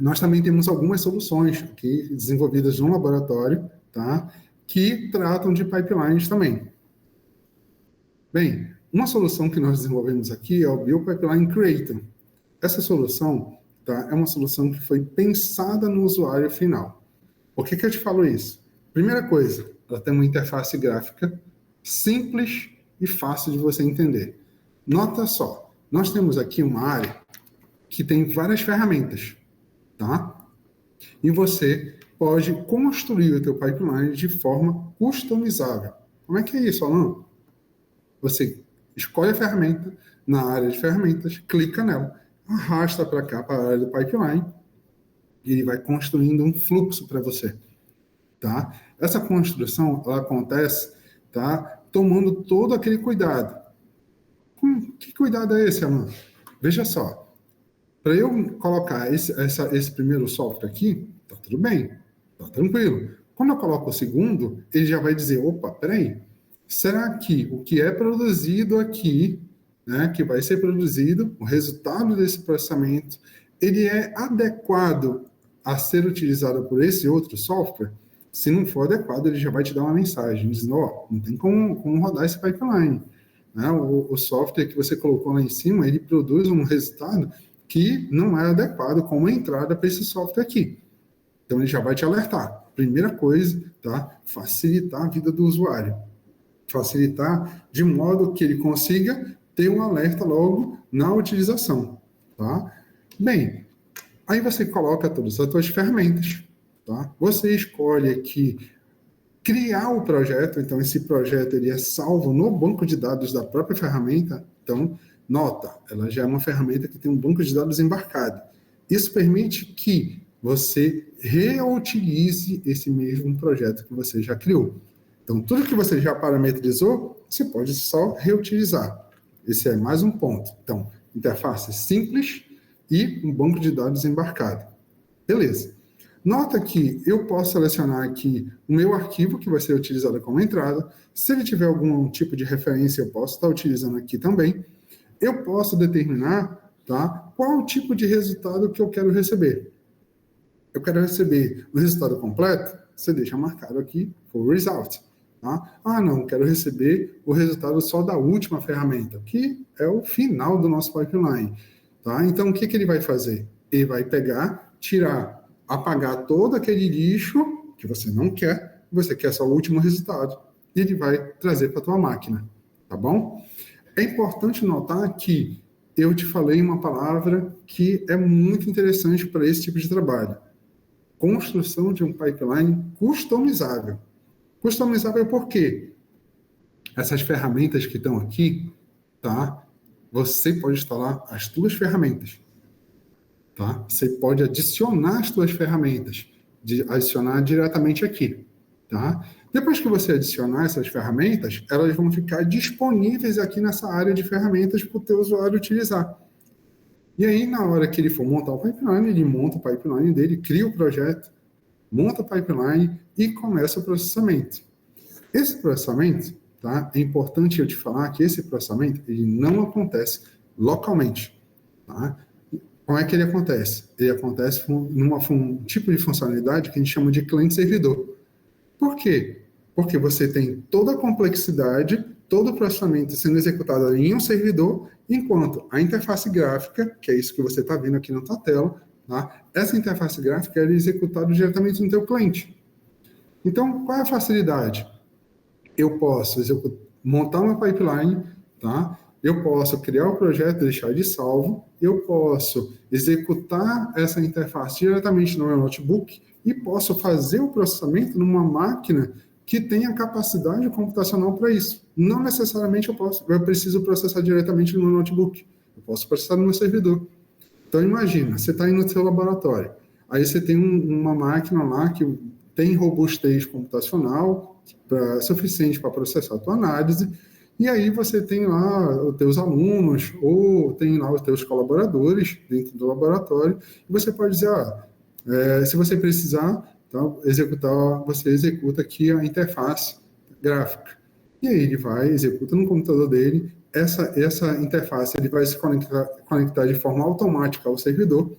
nós também temos algumas soluções aqui desenvolvidas no laboratório, tá? Que tratam de pipelines também. Bem, uma solução que nós desenvolvemos aqui é o BioPipeline Creator. Essa solução, tá, é uma solução que foi pensada no usuário final. Por que eu te falo isso? Primeira coisa, ela tem uma interface gráfica simples e fácil de você entender. Nota só, nós temos aqui uma área que tem várias ferramentas, tá? E você pode construir o teu pipeline de forma customizável. Como é que é isso, Alan? Você escolhe a ferramenta, na área de ferramentas, clica nela, arrasta para cá, para a área do pipeline, e ele vai construindo um fluxo para você, tá? Essa construção, ela acontece, tá? Tomando todo aquele cuidado. Que cuidado é esse, Alan? Veja só, para eu colocar esse primeiro software aqui, tá tudo bem, tá tranquilo. Quando eu coloco o segundo, ele já vai dizer, opa, peraí, será que o que é produzido aqui, né, que vai ser produzido, o resultado desse processamento, ele é adequado a ser utilizado por esse outro software? Se não for adequado, ele já vai te dar uma mensagem, dizendo, ó, não tem como rodar esse pipeline. Né? O software que você colocou lá em cima, ele produz um resultado que não é adequado como entrada para esse software aqui. Então, ele já vai te alertar. Primeira coisa, tá? Facilitar a vida do usuário. Facilitar de modo que ele consiga ter um alerta logo na utilização, tá? Bem, aí você coloca todas as suas ferramentas, tá? Você escolhe aqui criar o projeto, então esse projeto ele é salvo no banco de dados da própria ferramenta, então, nota, ela já é uma ferramenta que tem um banco de dados embarcado. Isso permite que você reutilize esse mesmo projeto que você já criou. Então, tudo que você já parametrizou, você pode só reutilizar. Esse é mais um ponto. Então, interface simples e um banco de dados embarcado. Beleza. Nota que eu posso selecionar aqui o meu arquivo, que vai ser utilizado como entrada. Se ele tiver algum tipo de referência, eu posso estar utilizando aqui também. Eu posso determinar, tá, qual o tipo de resultado que eu quero receber. Eu quero receber o resultado completo, você deixa marcado aqui, for result. Tá? Ah, não, quero receber o resultado só da última ferramenta, que é o final do nosso pipeline. Tá? Então, o que ele vai fazer? Ele vai pegar, tirar, apagar todo aquele lixo que você não quer, você quer só o último resultado, e ele vai trazer para a tua máquina. Tá bom? É importante notar que eu te falei uma palavra que é muito interessante para esse tipo de trabalho. Construção de um pipeline customizável. Customizável por quê? Essas ferramentas que estão aqui, tá? Você pode instalar as tuas ferramentas, tá? Você pode adicionar as tuas ferramentas, adicionar diretamente aqui, tá? Depois que você adicionar essas ferramentas, elas vão ficar disponíveis aqui nessa área de ferramentas para o teu usuário utilizar. E aí, na hora que ele for montar o pipeline, ele monta o pipeline dele, cria o projeto, monta o pipeline e começa o processamento. Esse processamento, tá? É importante eu te falar que esse processamento ele não acontece localmente, tá? Como é que ele acontece? Ele acontece num tipo de funcionalidade que a gente chama de cliente-servidor. Por quê? Porque você tem toda a complexidade, todo o processamento sendo executado em um servidor, enquanto a interface gráfica, que é isso que você está vendo aqui na tua tela, tá? Essa interface gráfica é executada diretamente no teu cliente. Então, qual é a facilidade? Eu posso montar uma pipeline, tá? eu posso criar o projeto, deixar de salvo, eu posso executar essa interface diretamente no meu notebook e posso fazer o processamento numa máquina que tenha capacidade computacional para isso. Não necessariamente eu preciso processar diretamente no meu notebook. Eu posso processar no meu servidor. Então, imagina, você está aí no seu laboratório, aí você tem uma máquina lá que tem robustez computacional suficiente para processar a tua análise, e aí você tem lá os teus alunos, ou tem lá os teus colaboradores dentro do laboratório, e você pode dizer, se você precisar, então, você executa aqui a interface gráfica. E aí ele vai, executa no computador dele, essa interface ele vai se conectar de forma automática ao servidor,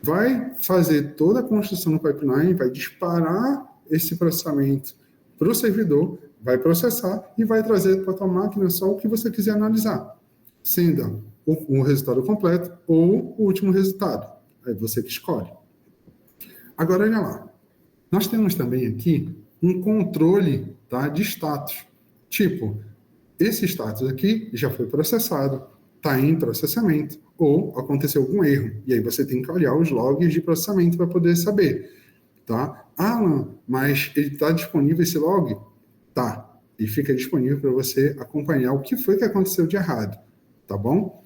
vai fazer toda a construção do pipeline, vai disparar esse processamento para o servidor, vai processar e vai trazer para a tua máquina só o que você quiser analisar, sendo o resultado completo ou o último resultado. É você que escolhe. Agora, olha lá. Nós temos também aqui um controle, tá, de status. Tipo, esse status aqui já foi processado, está em processamento, ou aconteceu algum erro. E aí você tem que olhar os logs de processamento para poder saber. Tá? Alan, mas ele está disponível esse log? Tá. E fica disponível para você acompanhar o que foi que aconteceu de errado. Tá bom?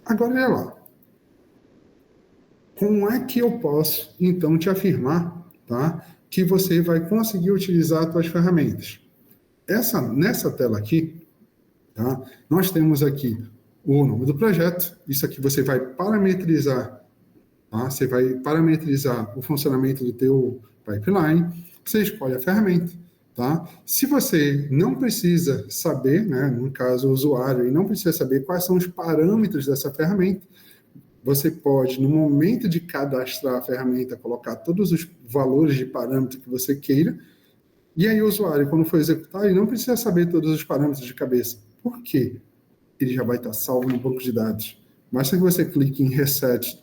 Agora, olha lá. Como é que eu posso, então, te afirmar, tá, que você vai conseguir utilizar as suas ferramentas? Nessa tela aqui, tá, nós temos aqui o nome do projeto. Isso aqui você vai parametrizar, tá? Você vai parametrizar o funcionamento do teu pipeline. Você escolhe a ferramenta, tá? Se você não precisa saber, né, no caso o usuário, e não precisa saber quais são os parâmetros dessa ferramenta, você pode, no momento de cadastrar a ferramenta, colocar todos os valores de parâmetro que você queira, e aí o usuário, quando for executar, ele não precisa saber todos os parâmetros de cabeça. Por quê? Ele já vai estar salvo no banco de dados. Basta que você clique em Reset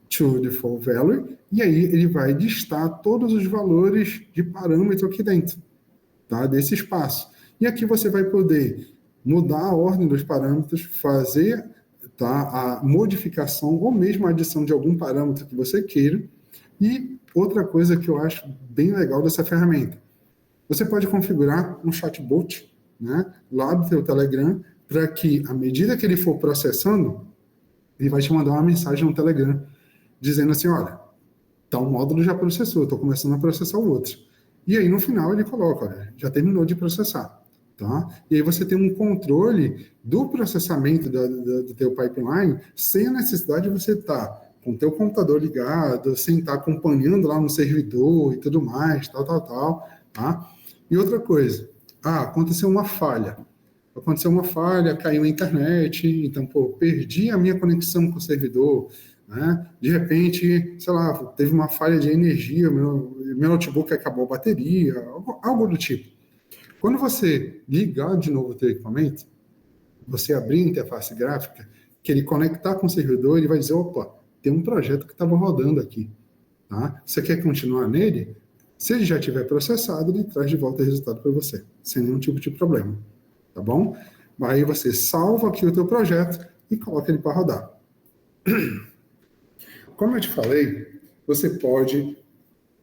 to Default Value, e aí ele vai listar todos os valores de parâmetro aqui dentro, tá? Desse espaço. E aqui você vai poder mudar a ordem dos parâmetros, fazer, tá, a modificação ou mesmo a adição de algum parâmetro que você queira. E outra coisa que eu acho bem legal dessa ferramenta, você pode configurar um chatbot, né, lá do teu Telegram, para que, à medida que ele for processando, ele vai te mandar uma mensagem no Telegram, dizendo assim, olha, tal módulo já processou, estou começando a processar o outro. E aí, no final, ele coloca, olha, já terminou de processar. Tá? E aí você tem um controle do processamento do teu pipeline, sem a necessidade de você estar com o teu computador ligado, sem estar acompanhando lá no servidor e tudo mais, tal, tá? E outra coisa, aconteceu uma falha, caiu a internet, então, perdi a minha conexão com o servidor, né? De repente, sei lá, teve uma falha de energia, meu notebook acabou a bateria, algo do tipo. Quando você ligar de novo o teu equipamento, você abrir a interface gráfica, que ele conectar com o servidor, ele vai dizer, opa, tem um projeto que estava rodando aqui, tá? Você quer continuar nele? Se ele já tiver processado, ele traz de volta o resultado para você, sem nenhum tipo de problema, tá bom? Aí você salva aqui o teu projeto e coloca ele para rodar. Como eu te falei, você pode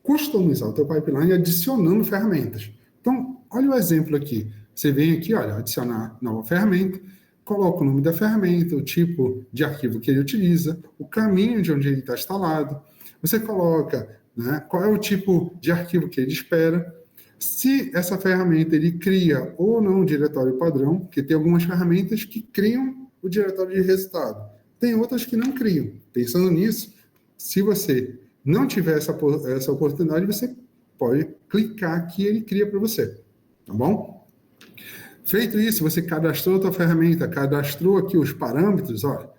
customizar o teu pipeline adicionando ferramentas. Então, olha o exemplo aqui. Você vem aqui, olha, adicionar nova ferramenta, coloca o nome da ferramenta, o tipo de arquivo que ele utiliza, o caminho de onde ele está instalado. Você coloca, né, qual é o tipo de arquivo que ele espera. Se essa ferramenta ele cria ou não um diretório padrão, porque tem algumas ferramentas que criam o diretório de resultado. Tem outras que não criam. Pensando nisso, se você não tiver essa oportunidade, você pode clicar aqui e ele cria para você, tá bom? Feito isso, você cadastrou a tua ferramenta, cadastrou aqui os parâmetros, olha,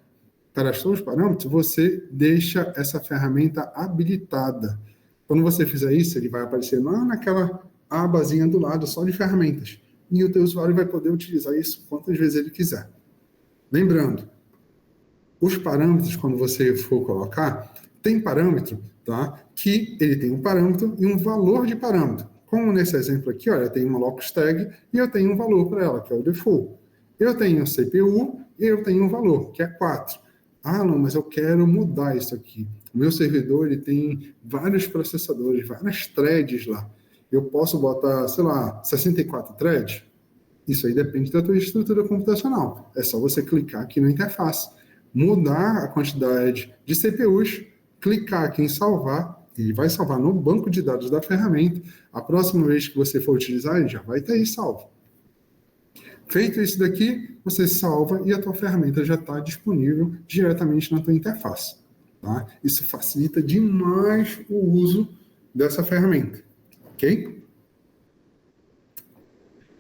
cadastrou os parâmetros, você deixa essa ferramenta habilitada. Quando você fizer isso, ele vai aparecer lá naquela abazinha do lado, só de ferramentas, e o teu usuário vai poder utilizar isso quantas vezes ele quiser. Lembrando, os parâmetros, quando você for colocar, tem parâmetro, tá? Que ele tem um parâmetro e um valor de parâmetro. Como nesse exemplo aqui, olha, eu tenho uma locus tag e eu tenho um valor para ela, que é o default. Eu tenho CPU e eu tenho um valor, que é 4. Ah, não, mas eu quero mudar isso aqui. O meu servidor ele tem vários processadores, várias threads lá. Eu posso botar, sei lá, 64 threads? Isso aí depende da tua estrutura computacional. É só você clicar aqui na interface, mudar a quantidade de CPUs, clicar aqui em salvar, ele vai salvar no banco de dados da ferramenta. A próxima vez que você for utilizar, ele já vai estar aí salvo. Feito isso daqui, você salva e a tua ferramenta já está disponível diretamente na tua interface. Tá? Isso facilita demais o uso dessa ferramenta. Ok?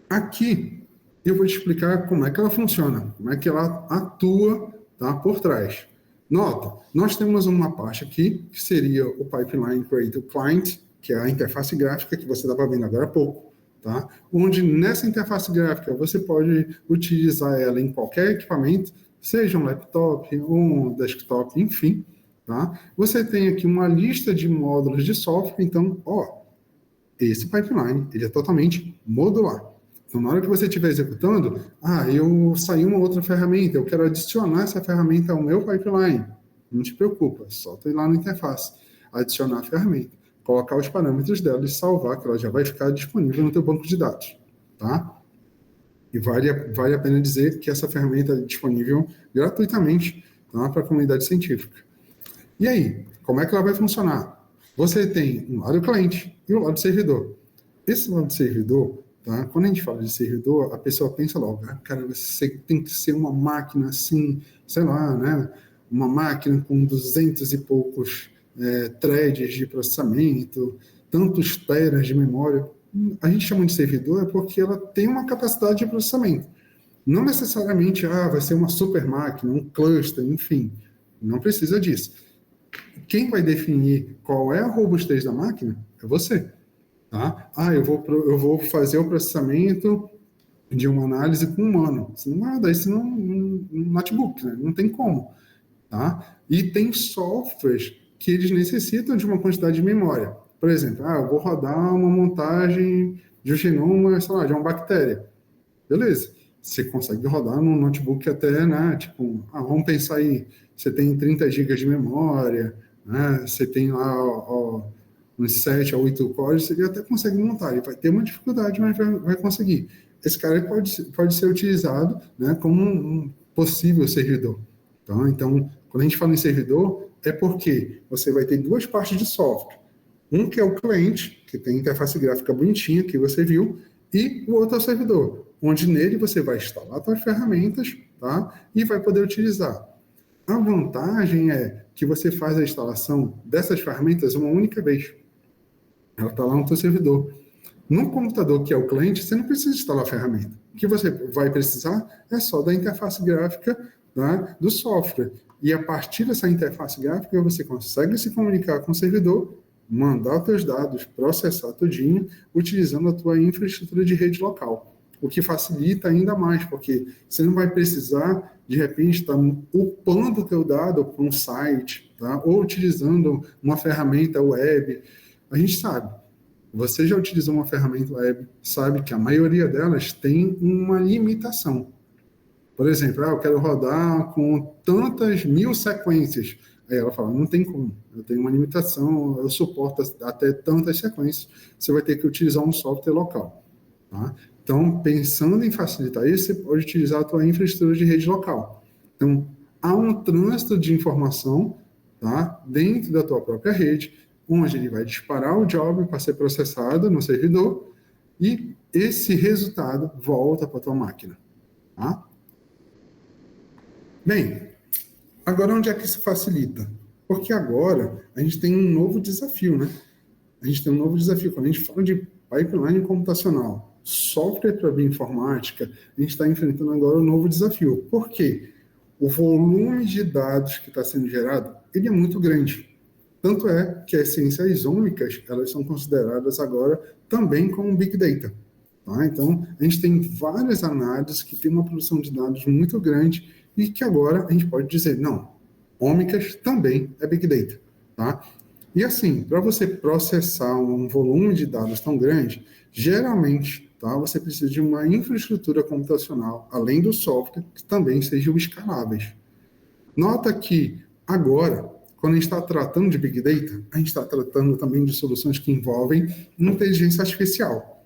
Aqui, eu vou te explicar como é que ela funciona, como é que ela atua, tá, por trás. Nota, nós temos uma parte aqui, que seria o Pipeline Creator Client, que é a interface gráfica que você estava vendo agora há pouco, tá? Onde nessa interface gráfica você pode utilizar ela em qualquer equipamento, seja um laptop ou um desktop, enfim, tá? Você tem aqui uma lista de módulos de software, então, esse pipeline, ele é totalmente modular. Então, na hora que você estiver executando, eu saí uma outra ferramenta, eu quero adicionar essa ferramenta ao meu pipeline. Não te preocupa, só tu ir lá na interface, adicionar a ferramenta, colocar os parâmetros dela e salvar, que ela já vai ficar disponível no teu banco de dados, tá? E vale a pena dizer que essa ferramenta é disponível gratuitamente, tá, para a comunidade científica. E aí, como é que ela vai funcionar? Você tem um lado cliente e um lado servidor. Esse lado servidor, tá? Quando a gente fala de servidor, a pessoa pensa logo, cara, você tem que ser uma máquina assim, sei lá, né? Uma máquina com 200 e poucos threads de processamento, tantos teras de memória. A gente chama de servidor porque ela tem uma capacidade de processamento. Não necessariamente, vai ser uma super máquina, um cluster, enfim. Não precisa disso. Quem vai definir qual é a robustez da máquina é você. Tá? Eu vou fazer o processamento de uma análise com humano. Você não vai dar isso num notebook, né? Não tem como. Tá? E tem softwares que eles necessitam de uma quantidade de memória. Por exemplo, eu vou rodar uma montagem de um genoma, sei lá, de uma bactéria. Beleza. Você consegue rodar num notebook até, né? Tipo, vamos pensar aí, você tem 30 GB de memória, né? Você tem lá uns 7 a 8 cores, você até consegue montar. Ele vai ter uma dificuldade, mas vai conseguir. Esse cara pode ser utilizado, né, como um possível servidor. Tá? Então, quando a gente fala em servidor, é porque você vai ter duas partes de software. Um que é o cliente, que tem interface gráfica bonitinha, que você viu, e o outro é o servidor, onde nele você vai instalar suas ferramentas, tá? E vai poder utilizar. A vantagem é que você faz a instalação dessas ferramentas uma única vez. Ela está lá no teu servidor. No computador, que é o cliente, você não precisa instalar a ferramenta. O que você vai precisar é só da interface gráfica, né, do software. E a partir dessa interface gráfica, você consegue se comunicar com o servidor, mandar os teus dados, processar tudinho, utilizando a tua infraestrutura de rede local. O que facilita ainda mais, porque você não vai precisar, de repente, estar upando o teu dado para um site, tá? Ou utilizando uma ferramenta web. A gente sabe, você já utilizou uma ferramenta web, sabe que a maioria delas tem uma limitação. Por exemplo, eu quero rodar com tantas 1000 sequências. Aí ela fala, não tem como, eu tenho uma limitação, eu suporto até tantas sequências, você vai ter que utilizar um software local. Tá? Então, pensando em facilitar isso, você pode utilizar a tua infraestrutura de rede local. Então, há um trânsito de informação, tá, dentro da tua própria rede, onde ele vai disparar o job para ser processado no servidor e esse resultado volta para a tua máquina. Tá? Bem, agora onde é que isso facilita? Porque agora a gente tem um novo desafio, né? A gente tem um novo desafio. Quando a gente fala de pipeline computacional, software para bioinformática, a gente está enfrentando agora um novo desafio. Por quê? O volume de dados que está sendo gerado, ele é muito grande. Tanto é que as ciências ômicas, elas são consideradas agora também como Big Data. Tá? Então, a gente tem várias análises que têm uma produção de dados muito grande e que agora a gente pode dizer, não, ômicas também é Big Data. Tá? E assim, para você processar um volume de dados tão grande, geralmente tá? Você precisa de uma infraestrutura computacional, além do software, que também sejam escaláveis. Nota que, agora, quando a gente está tratando de Big Data, a gente está tratando também de soluções que envolvem inteligência artificial.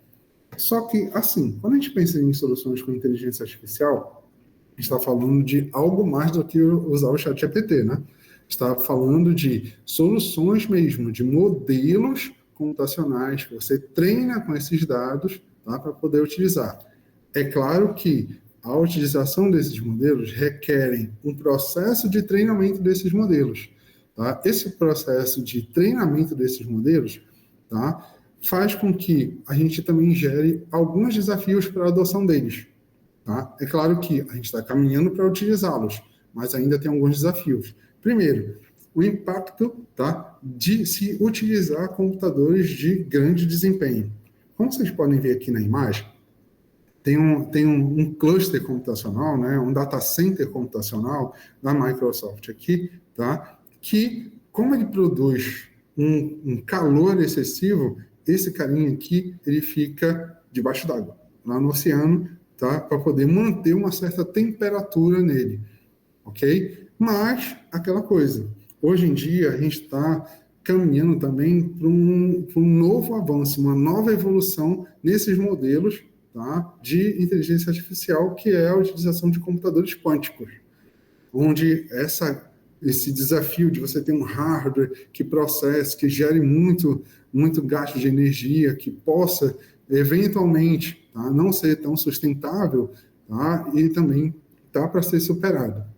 Só que, assim, quando a gente pensa em soluções com inteligência artificial, a gente está falando de algo mais do que usar o ChatGPT, né? Está falando de soluções mesmo, de modelos computacionais que você treina com esses dados, tá, para poder utilizar. É claro que a utilização desses modelos requerem um processo de treinamento desses modelos. Tá? Esse processo de treinamento desses modelos, tá, faz com que a gente também gere alguns desafios para a adoção deles. Tá? É claro que a gente está caminhando para utilizá-los, mas ainda tem alguns desafios. Primeiro, o impacto, tá, de se utilizar computadores de grande desempenho. Como vocês podem ver aqui na imagem, tem um cluster computacional, né, um data center computacional da Microsoft aqui, tá, que, como ele produz um calor excessivo, esse carinha aqui, ele fica debaixo d'água, lá no oceano, tá, para poder manter uma certa temperatura nele, ok? Mas, aquela coisa, hoje em dia a gente está caminhando também para um novo avanço, uma nova evolução nesses modelos, tá, de inteligência artificial, que é a utilização de computadores quânticos, onde esse desafio de você ter um hardware que processe, que gere muito gasto de energia, que possa, eventualmente, tá, não ser tão sustentável, tá, e também está para ser superado.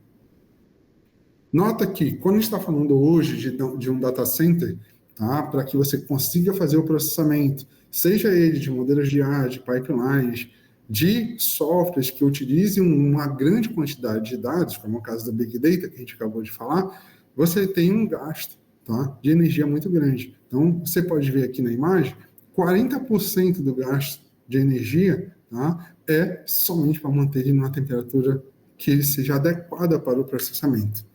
Nota que, quando a gente está falando hoje de um data center, tá, para que você consiga fazer o processamento, seja ele de modelos de IA, de pipelines, de softwares que utilizem uma grande quantidade de dados, como é o caso da Big Data, que a gente acabou de falar, você tem um gasto, tá, de energia muito grande. Então, você pode ver aqui na imagem, 40% do gasto de energia, tá, é somente para manter ele numa temperatura que seja adequada para o processamento.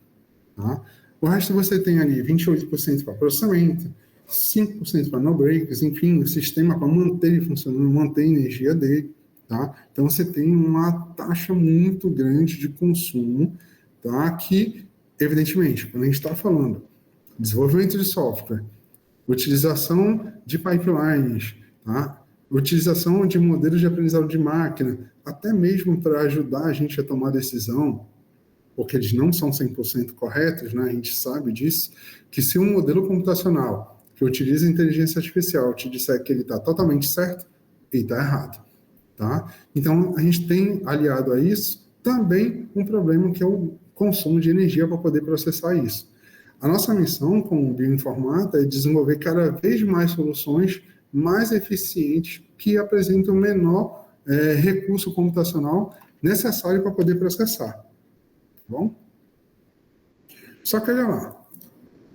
Tá? O resto você tem ali 28% para processamento, 5% para no-breaks, enfim, o sistema para manter ele funcionando, manter a energia dele. Tá? Então, você tem uma taxa muito grande de consumo, tá? Que, evidentemente, quando a gente está falando desenvolvimento de software, utilização de pipelines, tá? Utilização de modelos de aprendizado de máquina, até mesmo para ajudar a gente a tomar decisão, porque eles não são 100% corretos, né? A gente sabe disso, que se um modelo computacional que utiliza inteligência artificial te disser que ele está totalmente certo, ele está errado. Tá? Então, a gente tem, aliado a isso, também um problema que é o consumo de energia para poder processar isso. A nossa missão como bioinformata é desenvolver cada vez mais soluções mais eficientes que apresentam o menor recurso computacional necessário para poder processar. Tá bom? Só que, olha lá,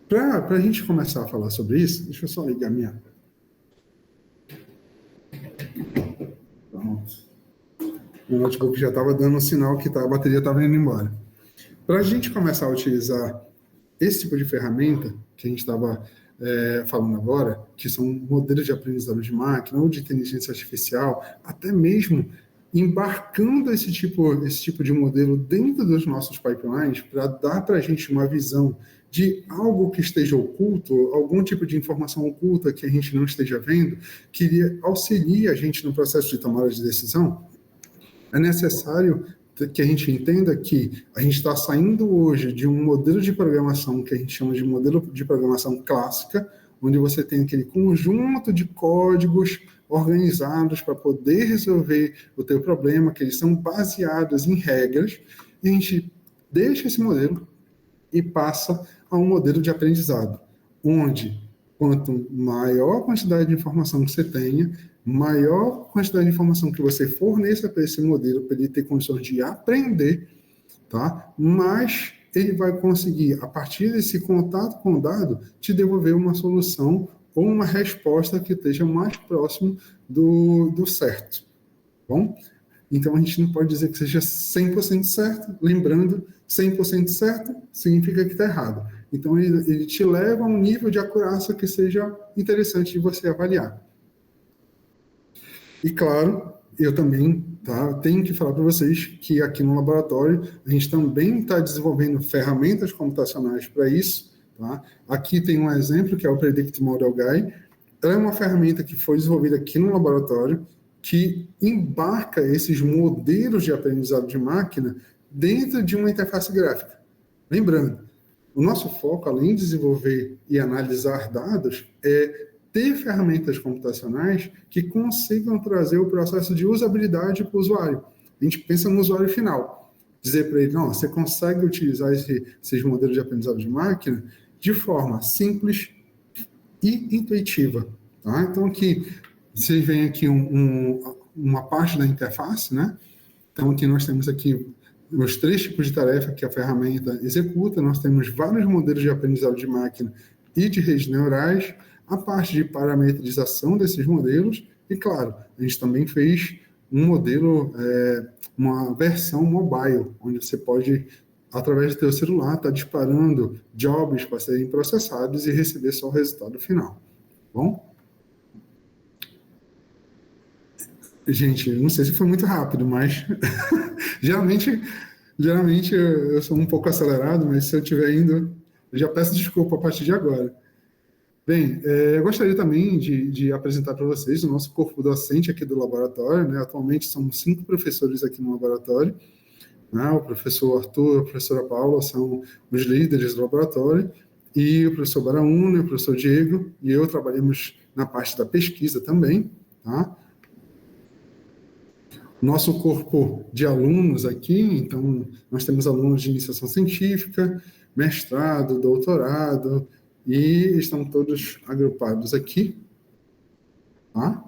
para a gente começar a falar sobre isso, deixa eu só ligar minha... Meu notebook já estava dando um sinal que a bateria estava indo embora. Para a gente começar a utilizar esse tipo de ferramenta que a gente estava falando agora, que são modelos de aprendizado de máquina ou de inteligência artificial, até mesmo embarcando esse tipo de modelo dentro dos nossos pipelines para dar para a gente uma visão de algo que esteja oculto, algum tipo de informação oculta que a gente não esteja vendo, que auxilie a gente no processo de tomada de decisão, é necessário que a gente entenda que a gente está saindo hoje de um modelo de programação que a gente chama de modelo de programação clássica, onde você tem aquele conjunto de códigos organizados para poder resolver o teu problema, que eles são baseados em regras, e a gente deixa esse modelo e passa a um modelo de aprendizado, onde quanto maior quantidade de informação que você tenha, maior quantidade de informação que você forneça para esse modelo, para ele ter condições de aprender, tá? Mas ele vai conseguir, a partir desse contato com o dado, te devolver uma solução ou uma resposta que esteja mais próximo do certo. Bom? Então, a gente não pode dizer que seja 100% certo. Lembrando, 100% certo significa que está errado. Então, ele te leva a um nível de acurácia que seja interessante de você avaliar. E, claro, eu também tenho que falar para vocês que aqui no laboratório a gente também está desenvolvendo ferramentas computacionais para isso. Tá? Aqui tem um exemplo que é o Predict Model Guy. Ela é uma ferramenta que foi desenvolvida aqui no laboratório que embarca esses modelos de aprendizado de máquina dentro de uma interface gráfica. Lembrando, o nosso foco, além de desenvolver e analisar dados, é ter ferramentas computacionais que consigam trazer o processo de usabilidade para o usuário. A gente pensa no usuário final. Dizer para ele, não, você consegue utilizar esses modelos de aprendizado de máquina de forma simples e intuitiva. Tá? Então, aqui, vocês veem aqui uma parte da interface, né? Então, aqui nós temos aqui os 3 tipos de tarefa que a ferramenta executa. Nós temos vários modelos de aprendizado de máquina e de redes neurais, a parte de parametrização desses modelos, e, claro, a gente também fez um modelo, uma versão mobile, onde você pode, através do seu celular, estar disparando jobs para serem processados e receber só o resultado final. Bom? Gente, não sei se foi muito rápido, mas geralmente eu sou um pouco acelerado, mas se eu estiver indo, eu já peço desculpa a partir de agora. Bem, eu gostaria também de apresentar para vocês o nosso corpo docente aqui do laboratório, né? Atualmente somos 5 professores aqui no laboratório, né? O professor Arthur, a professora Paula são os líderes do laboratório, e o professor Baraúna, o professor Diego e eu trabalhamos na parte da pesquisa também, tá? Nosso corpo de alunos aqui, então, nós temos alunos de iniciação científica, mestrado, doutorado, e estão todos agrupados aqui, tá?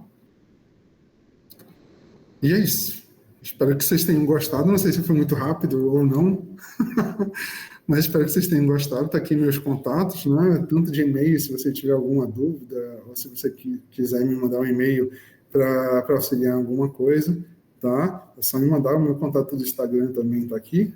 E é isso. Espero que vocês tenham gostado. Não sei se foi muito rápido ou não, mas espero que vocês tenham gostado. Está aqui meus contatos, né? Tanto de e-mail, se você tiver alguma dúvida, ou se você quiser me mandar um e-mail para auxiliar em alguma coisa, tá? É só me mandar. O meu contato do Instagram também está aqui.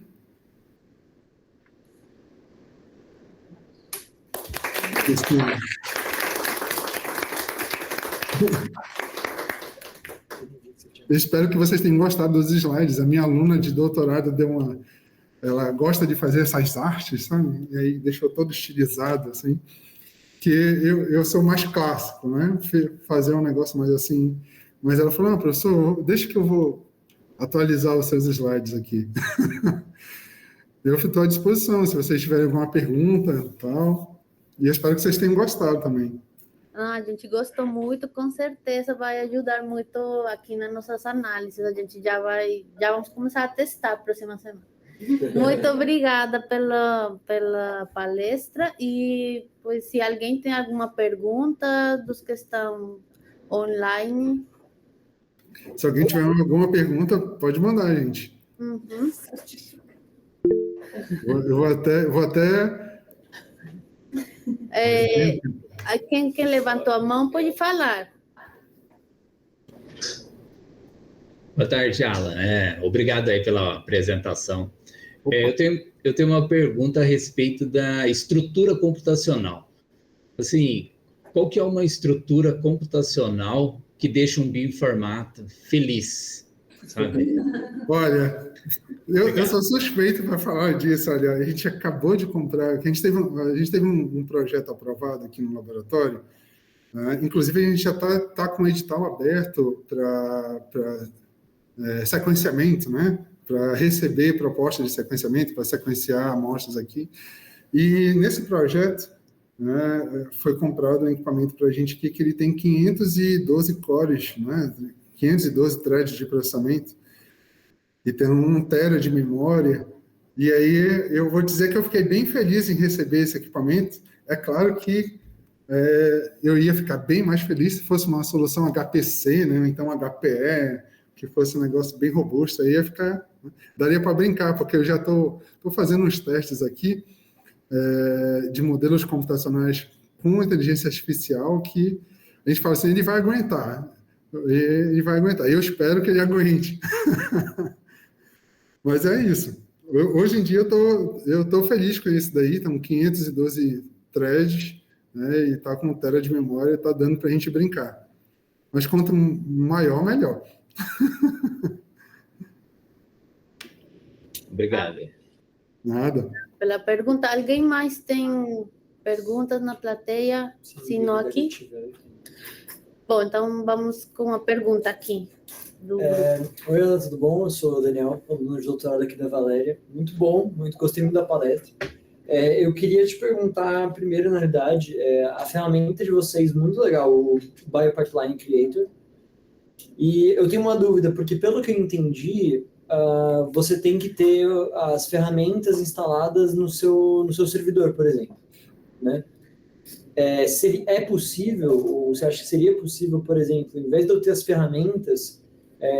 Eu espero que vocês tenham gostado dos slides. A minha aluna de doutorado ela gosta de fazer essas artes, sabe? E aí deixou todo estilizado, assim. Que eu sou mais clássico, né? Fazer um negócio mais assim. Mas ela falou, não, professor, deixa que eu vou atualizar os seus slides aqui. Eu estou à disposição, se vocês tiverem alguma pergunta, tal. E eu espero que vocês tenham gostado também. A gente gostou muito, com certeza vai ajudar muito aqui nas nossas análises. A gente já vamos começar a testar a próxima semana. Muito obrigada pela palestra, e pois, se alguém tem alguma pergunta dos que estão online. Se alguém tiver alguma pergunta, pode mandar, gente. Uhum. Eu vou até... Quem levantou a mão pode falar. Boa tarde, Alan. Obrigado aí pela apresentação. Eu tenho uma pergunta a respeito da estrutura computacional. Assim, qual que é uma estrutura computacional que deixa um bioinformata feliz, sabe? Olha, eu sou suspeito para falar disso. Olha, a gente acabou de comprar, a gente teve um projeto aprovado aqui no laboratório, né? Inclusive a gente já está com o edital aberto para sequenciamento, né? Para receber propostas de sequenciamento, para sequenciar amostras aqui. E nesse projeto, né, foi comprado um equipamento para a gente aqui que ele tem 512 cores, né? 512 threads de processamento, e tem 1 tera de memória. E aí eu vou dizer que eu fiquei bem feliz em receber esse equipamento. É claro que eu ia ficar bem mais feliz se fosse uma solução HPC, né? Então HPE, que fosse um negócio bem robusto. Aí ia ficar, daria para brincar, porque eu já estou fazendo uns testes aqui de modelos computacionais com inteligência artificial que a gente fala assim, ele vai aguentar. Ele vai aguentar. Eu espero que ele aguente. Mas é isso. Hoje em dia eu estou feliz com isso daí. Estão 512 threads, né, e está com 1 tera de memória, está dando para a gente brincar. Mas quanto maior, melhor. Obrigado. Nada. Pela pergunta. Alguém mais tem perguntas na plateia? Se não, aqui? Bom, então vamos com a pergunta aqui. Oi, Ana, tudo bom? Eu sou o Daniel, aluno de doutorado aqui da Valéria. Muito bom, gostei muito da palestra. Eu queria te perguntar, primeiro, na realidade, a ferramenta de vocês, muito legal, o Biopipeline Creator. E eu tenho uma dúvida, porque pelo que eu entendi, você tem que ter as ferramentas instaladas no seu servidor, por exemplo, né? É possível, ou você acha que seria possível, por exemplo, em vez de eu ter as ferramentas,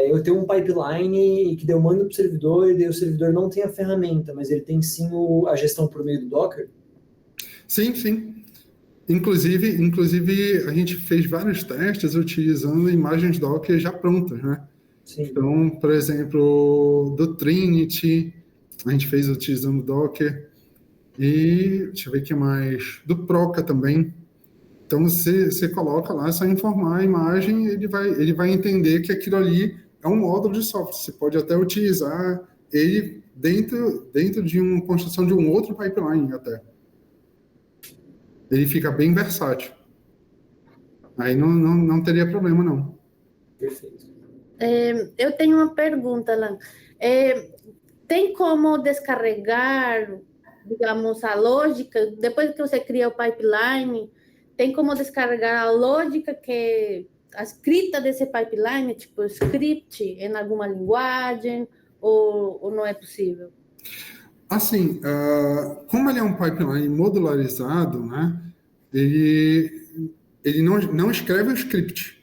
eu ter um pipeline que eu mando para o servidor e daí o servidor não tem a ferramenta, mas ele tem sim a gestão por meio do Docker? Sim, sim. Inclusive, a gente fez vários testes utilizando imagens Docker já prontas, né? Sim. Então, por exemplo, do Trinity, a gente fez utilizando Docker. E deixa eu ver o que mais. Do Proca também. Então, você coloca lá, é só informar a imagem, ele vai entender que aquilo ali é um módulo de software. Você pode até utilizar ele dentro de uma construção de um outro pipeline até. Ele fica bem versátil. Aí não teria problema, não. Perfeito. Eu tenho uma pergunta, Alan. Tem como descarregar, digamos, a lógica, depois que você cria o pipeline, tem como descarregar a lógica a escrita desse pipeline, tipo script, em alguma linguagem, ou não é possível? Assim, como ele é um pipeline modularizado, né, ele não escreve o script.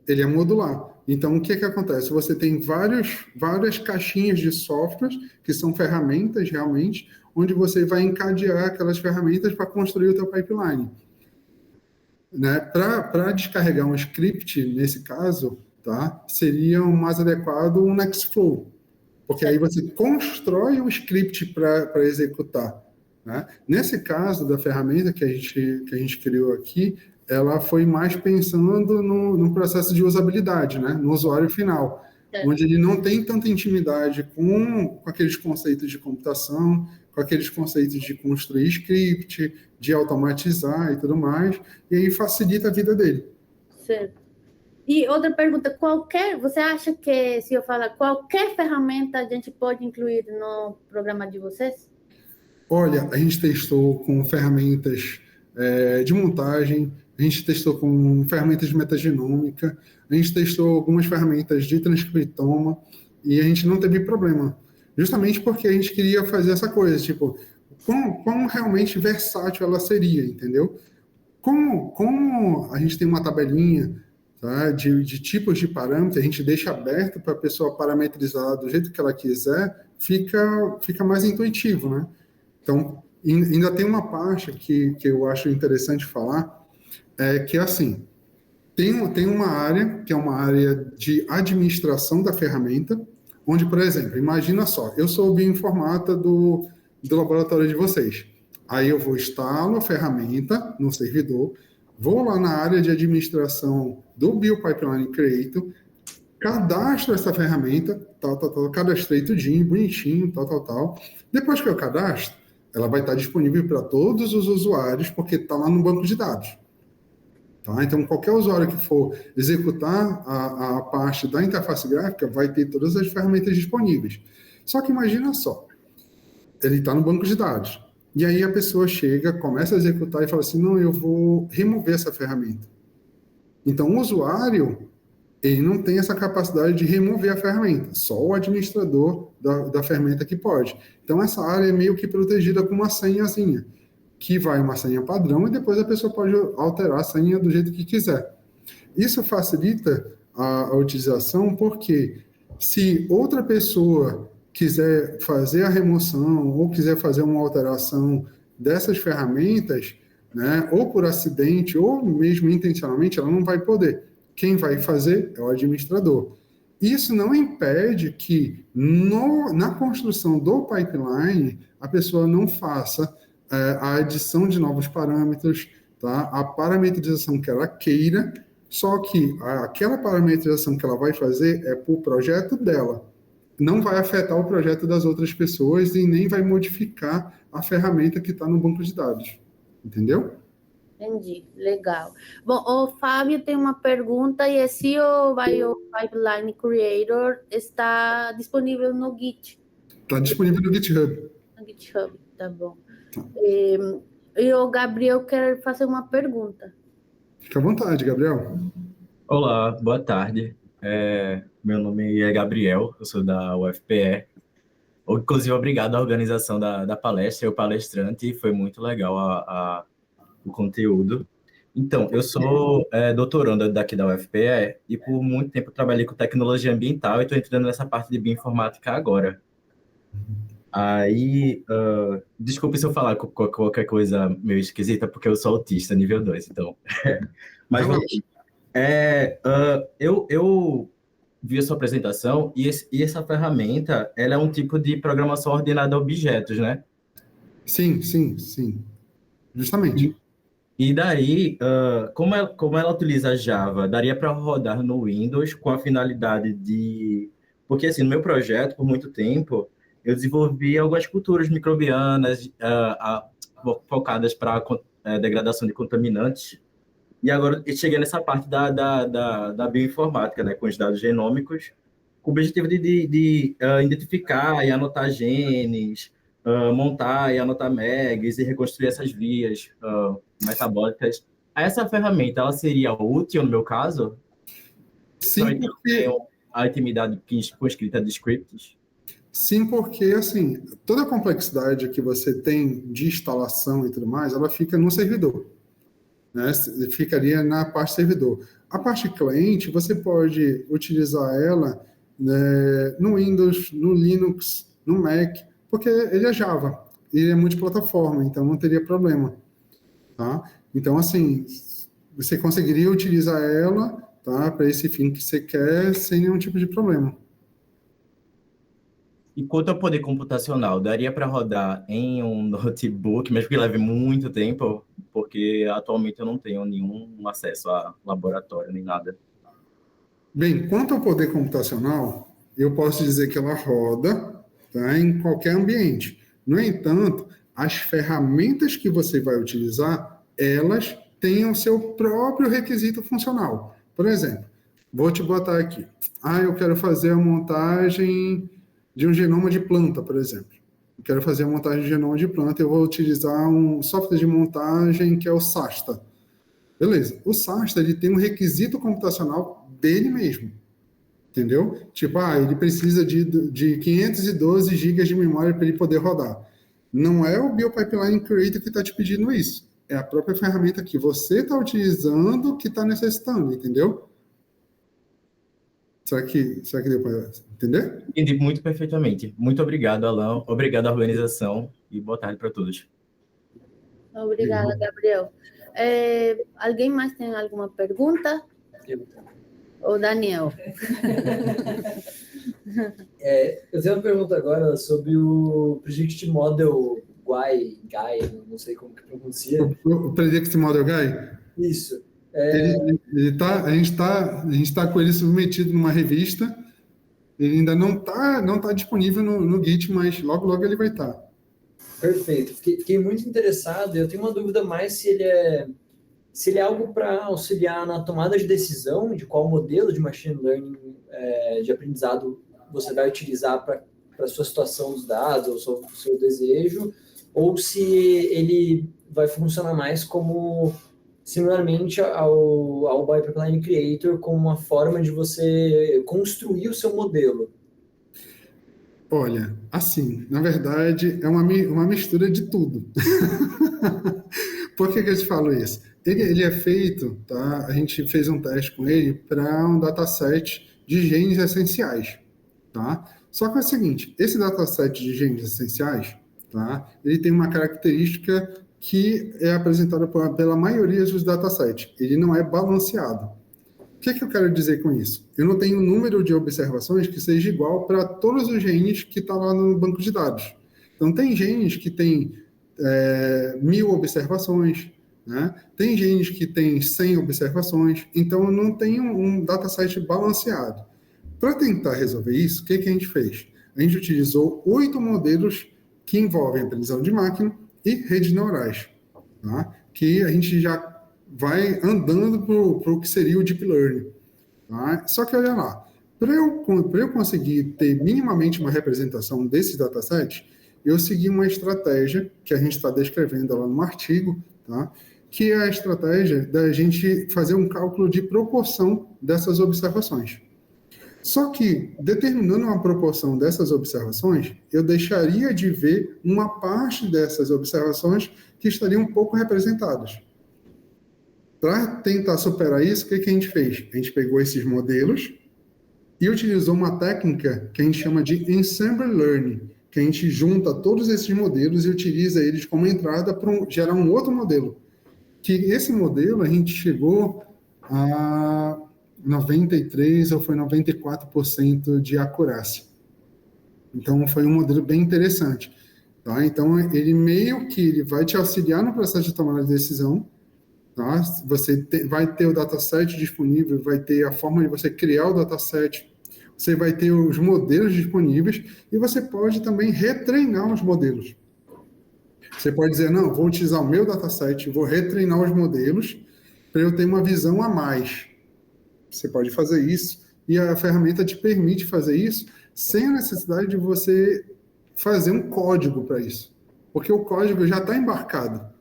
Ele é modular. Então, o que acontece? Você tem várias caixinhas de softwares, que são ferramentas realmente, onde você vai encadear aquelas ferramentas para construir o teu pipeline. Né? Para descarregar um script, nesse caso, tá? Seria mais adequado um Nextflow, porque aí você constrói um script para executar. Né? Nesse caso da ferramenta que a gente criou aqui, ela foi mais pensando no processo de usabilidade, né? No usuário final, onde ele não tem tanta intimidade com aqueles conceitos de computação, com aqueles conceitos de construir script, de automatizar e tudo mais, e aí facilita a vida dele. Certo. E outra pergunta, você acha que, se eu falar, qualquer ferramenta a gente pode incluir no programa de vocês? Olha, a gente testou com ferramentas de montagem, a gente testou com ferramentas de metagenômica, a gente testou algumas ferramentas de transcriptoma e a gente não teve problema. Justamente porque a gente queria fazer essa coisa, tipo, quão realmente versátil ela seria, entendeu? Como a gente tem uma tabelinha, tá, de tipos de parâmetros, a gente deixa aberto para a pessoa parametrizar do jeito que ela quiser, fica mais intuitivo, né? Então, ainda tem uma parte que eu acho interessante falar, que é assim, tem uma área, que é uma área de administração da ferramenta, onde, por exemplo, imagina só, eu sou o bioinformata do laboratório de vocês. Aí eu instalo a ferramenta no servidor, vou lá na área de administração do Biopipeline Creator, cadastro essa ferramenta, cadastrei tudinho, bonitinho, tal. Depois que eu cadastro, ela vai estar disponível para todos os usuários, porque está lá no banco de dados. Tá? Então, qualquer usuário que for executar a parte da interface gráfica vai ter todas as ferramentas disponíveis. Só que imagina só, ele está no banco de dados. E aí a pessoa chega, começa a executar e fala assim, não, eu vou remover essa ferramenta. Então, o usuário, ele não tem essa capacidade de remover a ferramenta, só o administrador da ferramenta que pode. Então, essa área é meio que protegida com uma senhazinha, que vai uma senha padrão e depois a pessoa pode alterar a senha do jeito que quiser. Isso facilita a utilização porque se outra pessoa quiser fazer a remoção ou quiser fazer uma alteração dessas ferramentas, né, ou por acidente ou mesmo intencionalmente, ela não vai poder. Quem vai fazer é o administrador. Isso não impede que na construção do pipeline a pessoa não faça a adição de novos parâmetros, tá? A parametrização que ela queira, Só que aquela parametrização que ela vai fazer é para o projeto dela. Não vai afetar o projeto das outras pessoas e nem vai modificar a ferramenta que está no banco de dados. Entendeu? Entendi, legal. Bom, o Fábio tem uma pergunta e é se o Biopipeline Creator está disponível no Git. Está disponível no GitHub. No GitHub, tá bom. Tá. E o Gabriel quer fazer uma pergunta. Fica à vontade, Gabriel. Olá, boa tarde. Meu nome é Gabriel, eu sou da UFPE. Inclusive, obrigado à organização da palestra e o palestrante, foi muito legal o conteúdo. Então, eu sou doutorando daqui da UFPE e por muito tempo trabalhei com tecnologia ambiental e estou entrando nessa parte de bioinformática agora. Aí, desculpe se eu falar qualquer coisa meio esquisita, porque eu sou autista, nível 2, então... Mas eu vi a sua apresentação e essa ferramenta, ela é um tipo de programação ordenada a objetos, né? Sim. Justamente. E daí, como ela utiliza Java, daria para rodar no Windows com a finalidade de... Porque, assim, no meu projeto, por muito tempo, eu desenvolvi algumas culturas microbianas focadas para degradação de contaminantes. E agora eu cheguei nessa parte da bioinformática, né, com os dados genômicos, com o objetivo de identificar e anotar genes, montar e anotar megs e reconstruir essas vias metabólicas. Essa ferramenta, ela seria útil no meu caso? Sim, porque... A intimidade com escrita de scripts? Sim, porque, assim, toda a complexidade que você tem de instalação e tudo mais, ela fica no servidor, né? Ficaria na parte servidor. A parte cliente, você pode utilizar ela, né, no Windows, no Linux, no Mac, porque ele é Java, ele é multiplataforma, então não teria problema, tá? Então, assim, você conseguiria utilizar ela, tá, para esse fim que você quer, sem nenhum tipo de problema. E quanto ao poder computacional, daria para rodar em um notebook, mesmo que leve muito tempo, porque atualmente eu não tenho nenhum acesso a laboratório nem nada. Bem, quanto ao poder computacional, eu posso dizer que ela roda, tá, em qualquer ambiente. No entanto, as ferramentas que você vai utilizar, elas têm o seu próprio requisito funcional. Por exemplo, vou te botar aqui. Eu quero fazer a montagem de um genoma de planta, por exemplo. Eu quero fazer a montagem de genoma de planta, eu vou utilizar um software de montagem que é o SASTA. Beleza. O SASTA, ele tem um requisito computacional dele mesmo. Entendeu? Tipo, ele precisa de 512 GB de memória para ele poder rodar. Não é o Biopipeline Creator que está te pedindo isso. É a própria ferramenta que você está utilizando que está necessitando, entendeu? Será que deu para entender? Entendi muito perfeitamente. Muito obrigado, Alan. Obrigado à organização e boa tarde para todos. Obrigada, Gabriel. Alguém mais tem alguma pergunta? O Daniel. Eu tenho uma pergunta agora sobre o Predict Model Guy, não sei como que pronuncia. O Predict Model Guy? Isso. A gente tá com ele submetido numa revista. Ele ainda não tá disponível no Git, mas logo ele vai estar. Perfeito. Fiquei muito interessado. Eu tenho uma dúvida mais se ele é algo para auxiliar na tomada de decisão de qual modelo de machine learning de aprendizado você vai utilizar para a sua situação dos dados, ou seu desejo, ou se ele vai funcionar mais como similarmente ao Biopipeline Creator, como uma forma de você construir o seu modelo. Olha, assim, na verdade, é uma mistura de tudo. Por que eu te falo isso? Ele é feito, tá? A gente fez um teste com ele para um dataset de genes essenciais, tá? Só que é o seguinte, esse dataset de genes essenciais, tá? Ele tem uma característica que é apresentada pela maioria dos datasets. Ele não é balanceado. O que eu quero dizer com isso? Eu não tenho um número de observações que seja igual para todos os genes que estão lá no banco de dados. Então, tem genes que têm 1000 observações, né? Tem genes que têm 100 observações, então não tem um dataset balanceado. Para tentar resolver isso, o que a gente fez? A gente utilizou 8 modelos que envolvem aprendizado de máquina e redes neurais, tá? Que a gente já vai andando para o que seria o Deep Learning. Tá? Só que, olha lá, para eu conseguir ter minimamente uma representação desses datasets, eu segui uma estratégia que a gente está descrevendo lá no artigo, tá? Que é a estratégia da gente fazer um cálculo de proporção dessas observações. Só que, determinando uma proporção dessas observações, eu deixaria de ver uma parte dessas observações que estariam um pouco representadas. Para tentar superar isso, o que a gente fez? A gente pegou esses modelos e utilizou uma técnica que a gente chama de Ensemble Learning, que a gente junta todos esses modelos e utiliza eles como entrada para gerar um outro modelo. Que esse modelo a gente chegou a 93% ou foi 94% de acurácia. Então, foi um modelo bem interessante. Tá? Então, ele meio que ele vai te auxiliar no processo de tomada de decisão. Tá? Você vai ter o dataset disponível, vai ter a forma de você criar o dataset, você vai ter os modelos disponíveis e você pode também retreinar os modelos. Você pode dizer, não, vou utilizar o meu dataset, vou retreinar os modelos para eu ter uma visão a mais. Você pode fazer isso e a ferramenta te permite fazer isso sem a necessidade de você fazer um código para isso, porque o código já está embarcado.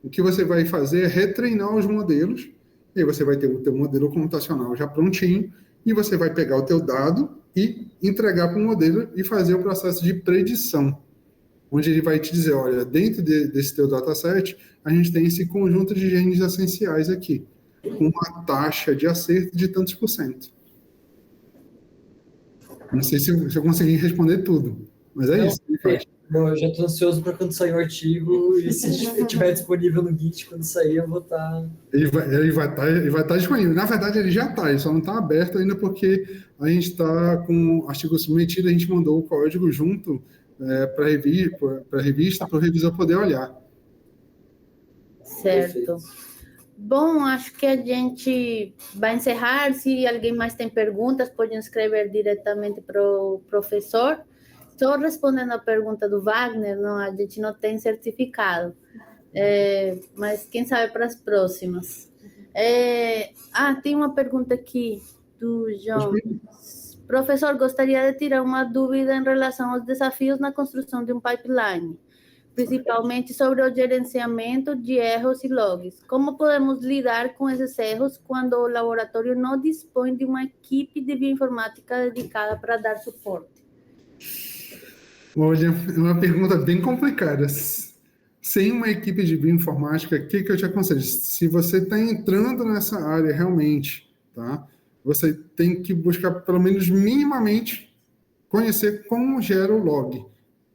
O que você vai fazer é retreinar os modelos, e aí você vai ter o teu modelo computacional já prontinho, e você vai pegar o teu dado e entregar para o modelo e fazer o processo de predição, onde ele vai te dizer, olha, dentro desse teu dataset, a gente tem esse conjunto de genes essenciais aqui, com uma taxa de acerto de tantos %. Não sei se eu consegui responder tudo, mas é isso que ele faz. Eu já estou ansioso para quando sair o artigo e se estiver disponível no Git, quando sair, eu vou estar... Ele vai estar disponível. Na verdade, ele já está, ele só não está aberto ainda porque a gente está com o artigo submetido, a gente mandou o código junto para a revista, para o revisor poder olhar. Certo. Bom, acho que a gente vai encerrar. Se alguém mais tem perguntas, pode escrever diretamente para o professor. Só respondendo a pergunta do Wagner, não, a gente não tem certificado, mas quem sabe para as próximas. Tem uma pergunta aqui do João. Professor, gostaria de tirar uma dúvida em relação aos desafios na construção de um pipeline, principalmente sobre o gerenciamento de erros e logs. Como podemos lidar com esses erros quando o laboratório não dispõe de uma equipe de bioinformática dedicada para dar suporte? Olha, é uma pergunta bem complicada. Sem uma equipe de bioinformática, o que eu te aconselho? Se você está entrando nessa área realmente, tá? Você tem que buscar, pelo menos minimamente, conhecer como gera o log.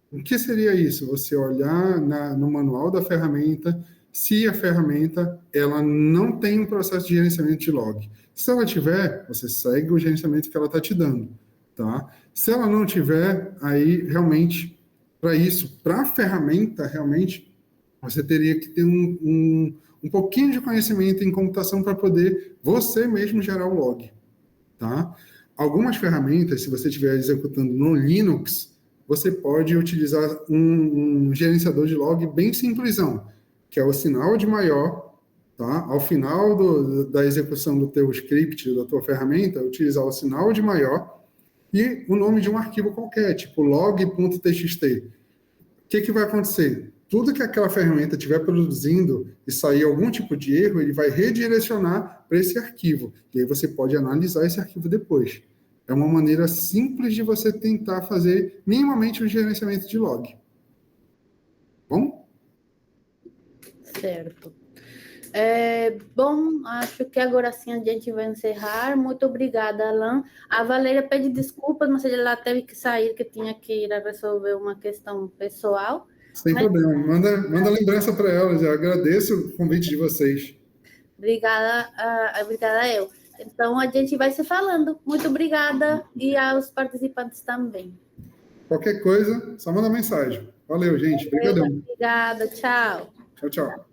O que seria isso? Você olhar no manual da ferramenta, se a ferramenta ela não tem um processo de gerenciamento de log. Se ela tiver, você segue o gerenciamento que ela está te dando. Tá? Se ela não tiver, aí realmente, para a ferramenta, realmente, você teria que ter um pouquinho de conhecimento em computação para poder você mesmo gerar o log. Tá? Algumas ferramentas, se você estiver executando no Linux, você pode utilizar um gerenciador de log bem simplesão, que é o sinal de maior, tá? Ao final da execução do teu script, da tua ferramenta, utilizar o sinal de maior e o nome de um arquivo qualquer, tipo log.txt. O que vai acontecer? Tudo que aquela ferramenta estiver produzindo e sair algum tipo de erro, ele vai redirecionar para esse arquivo. E aí você pode analisar esse arquivo depois. É uma maneira simples de você tentar fazer minimamente o gerenciamento de log. Bom? Certo. Bom, acho que agora sim a gente vai encerrar. Muito obrigada, Alan. A Valéria pede desculpas, mas ela teve que sair, que tinha que ir a resolver uma questão pessoal. Sem problema. Manda lembrança para ela. Já agradeço o convite de vocês. Obrigada eu. Então, a gente vai se falando. Muito obrigada e aos participantes também. Qualquer coisa, só manda mensagem. Valeu, gente. Obrigadão. Obrigada. Tchau. Tchau, tchau.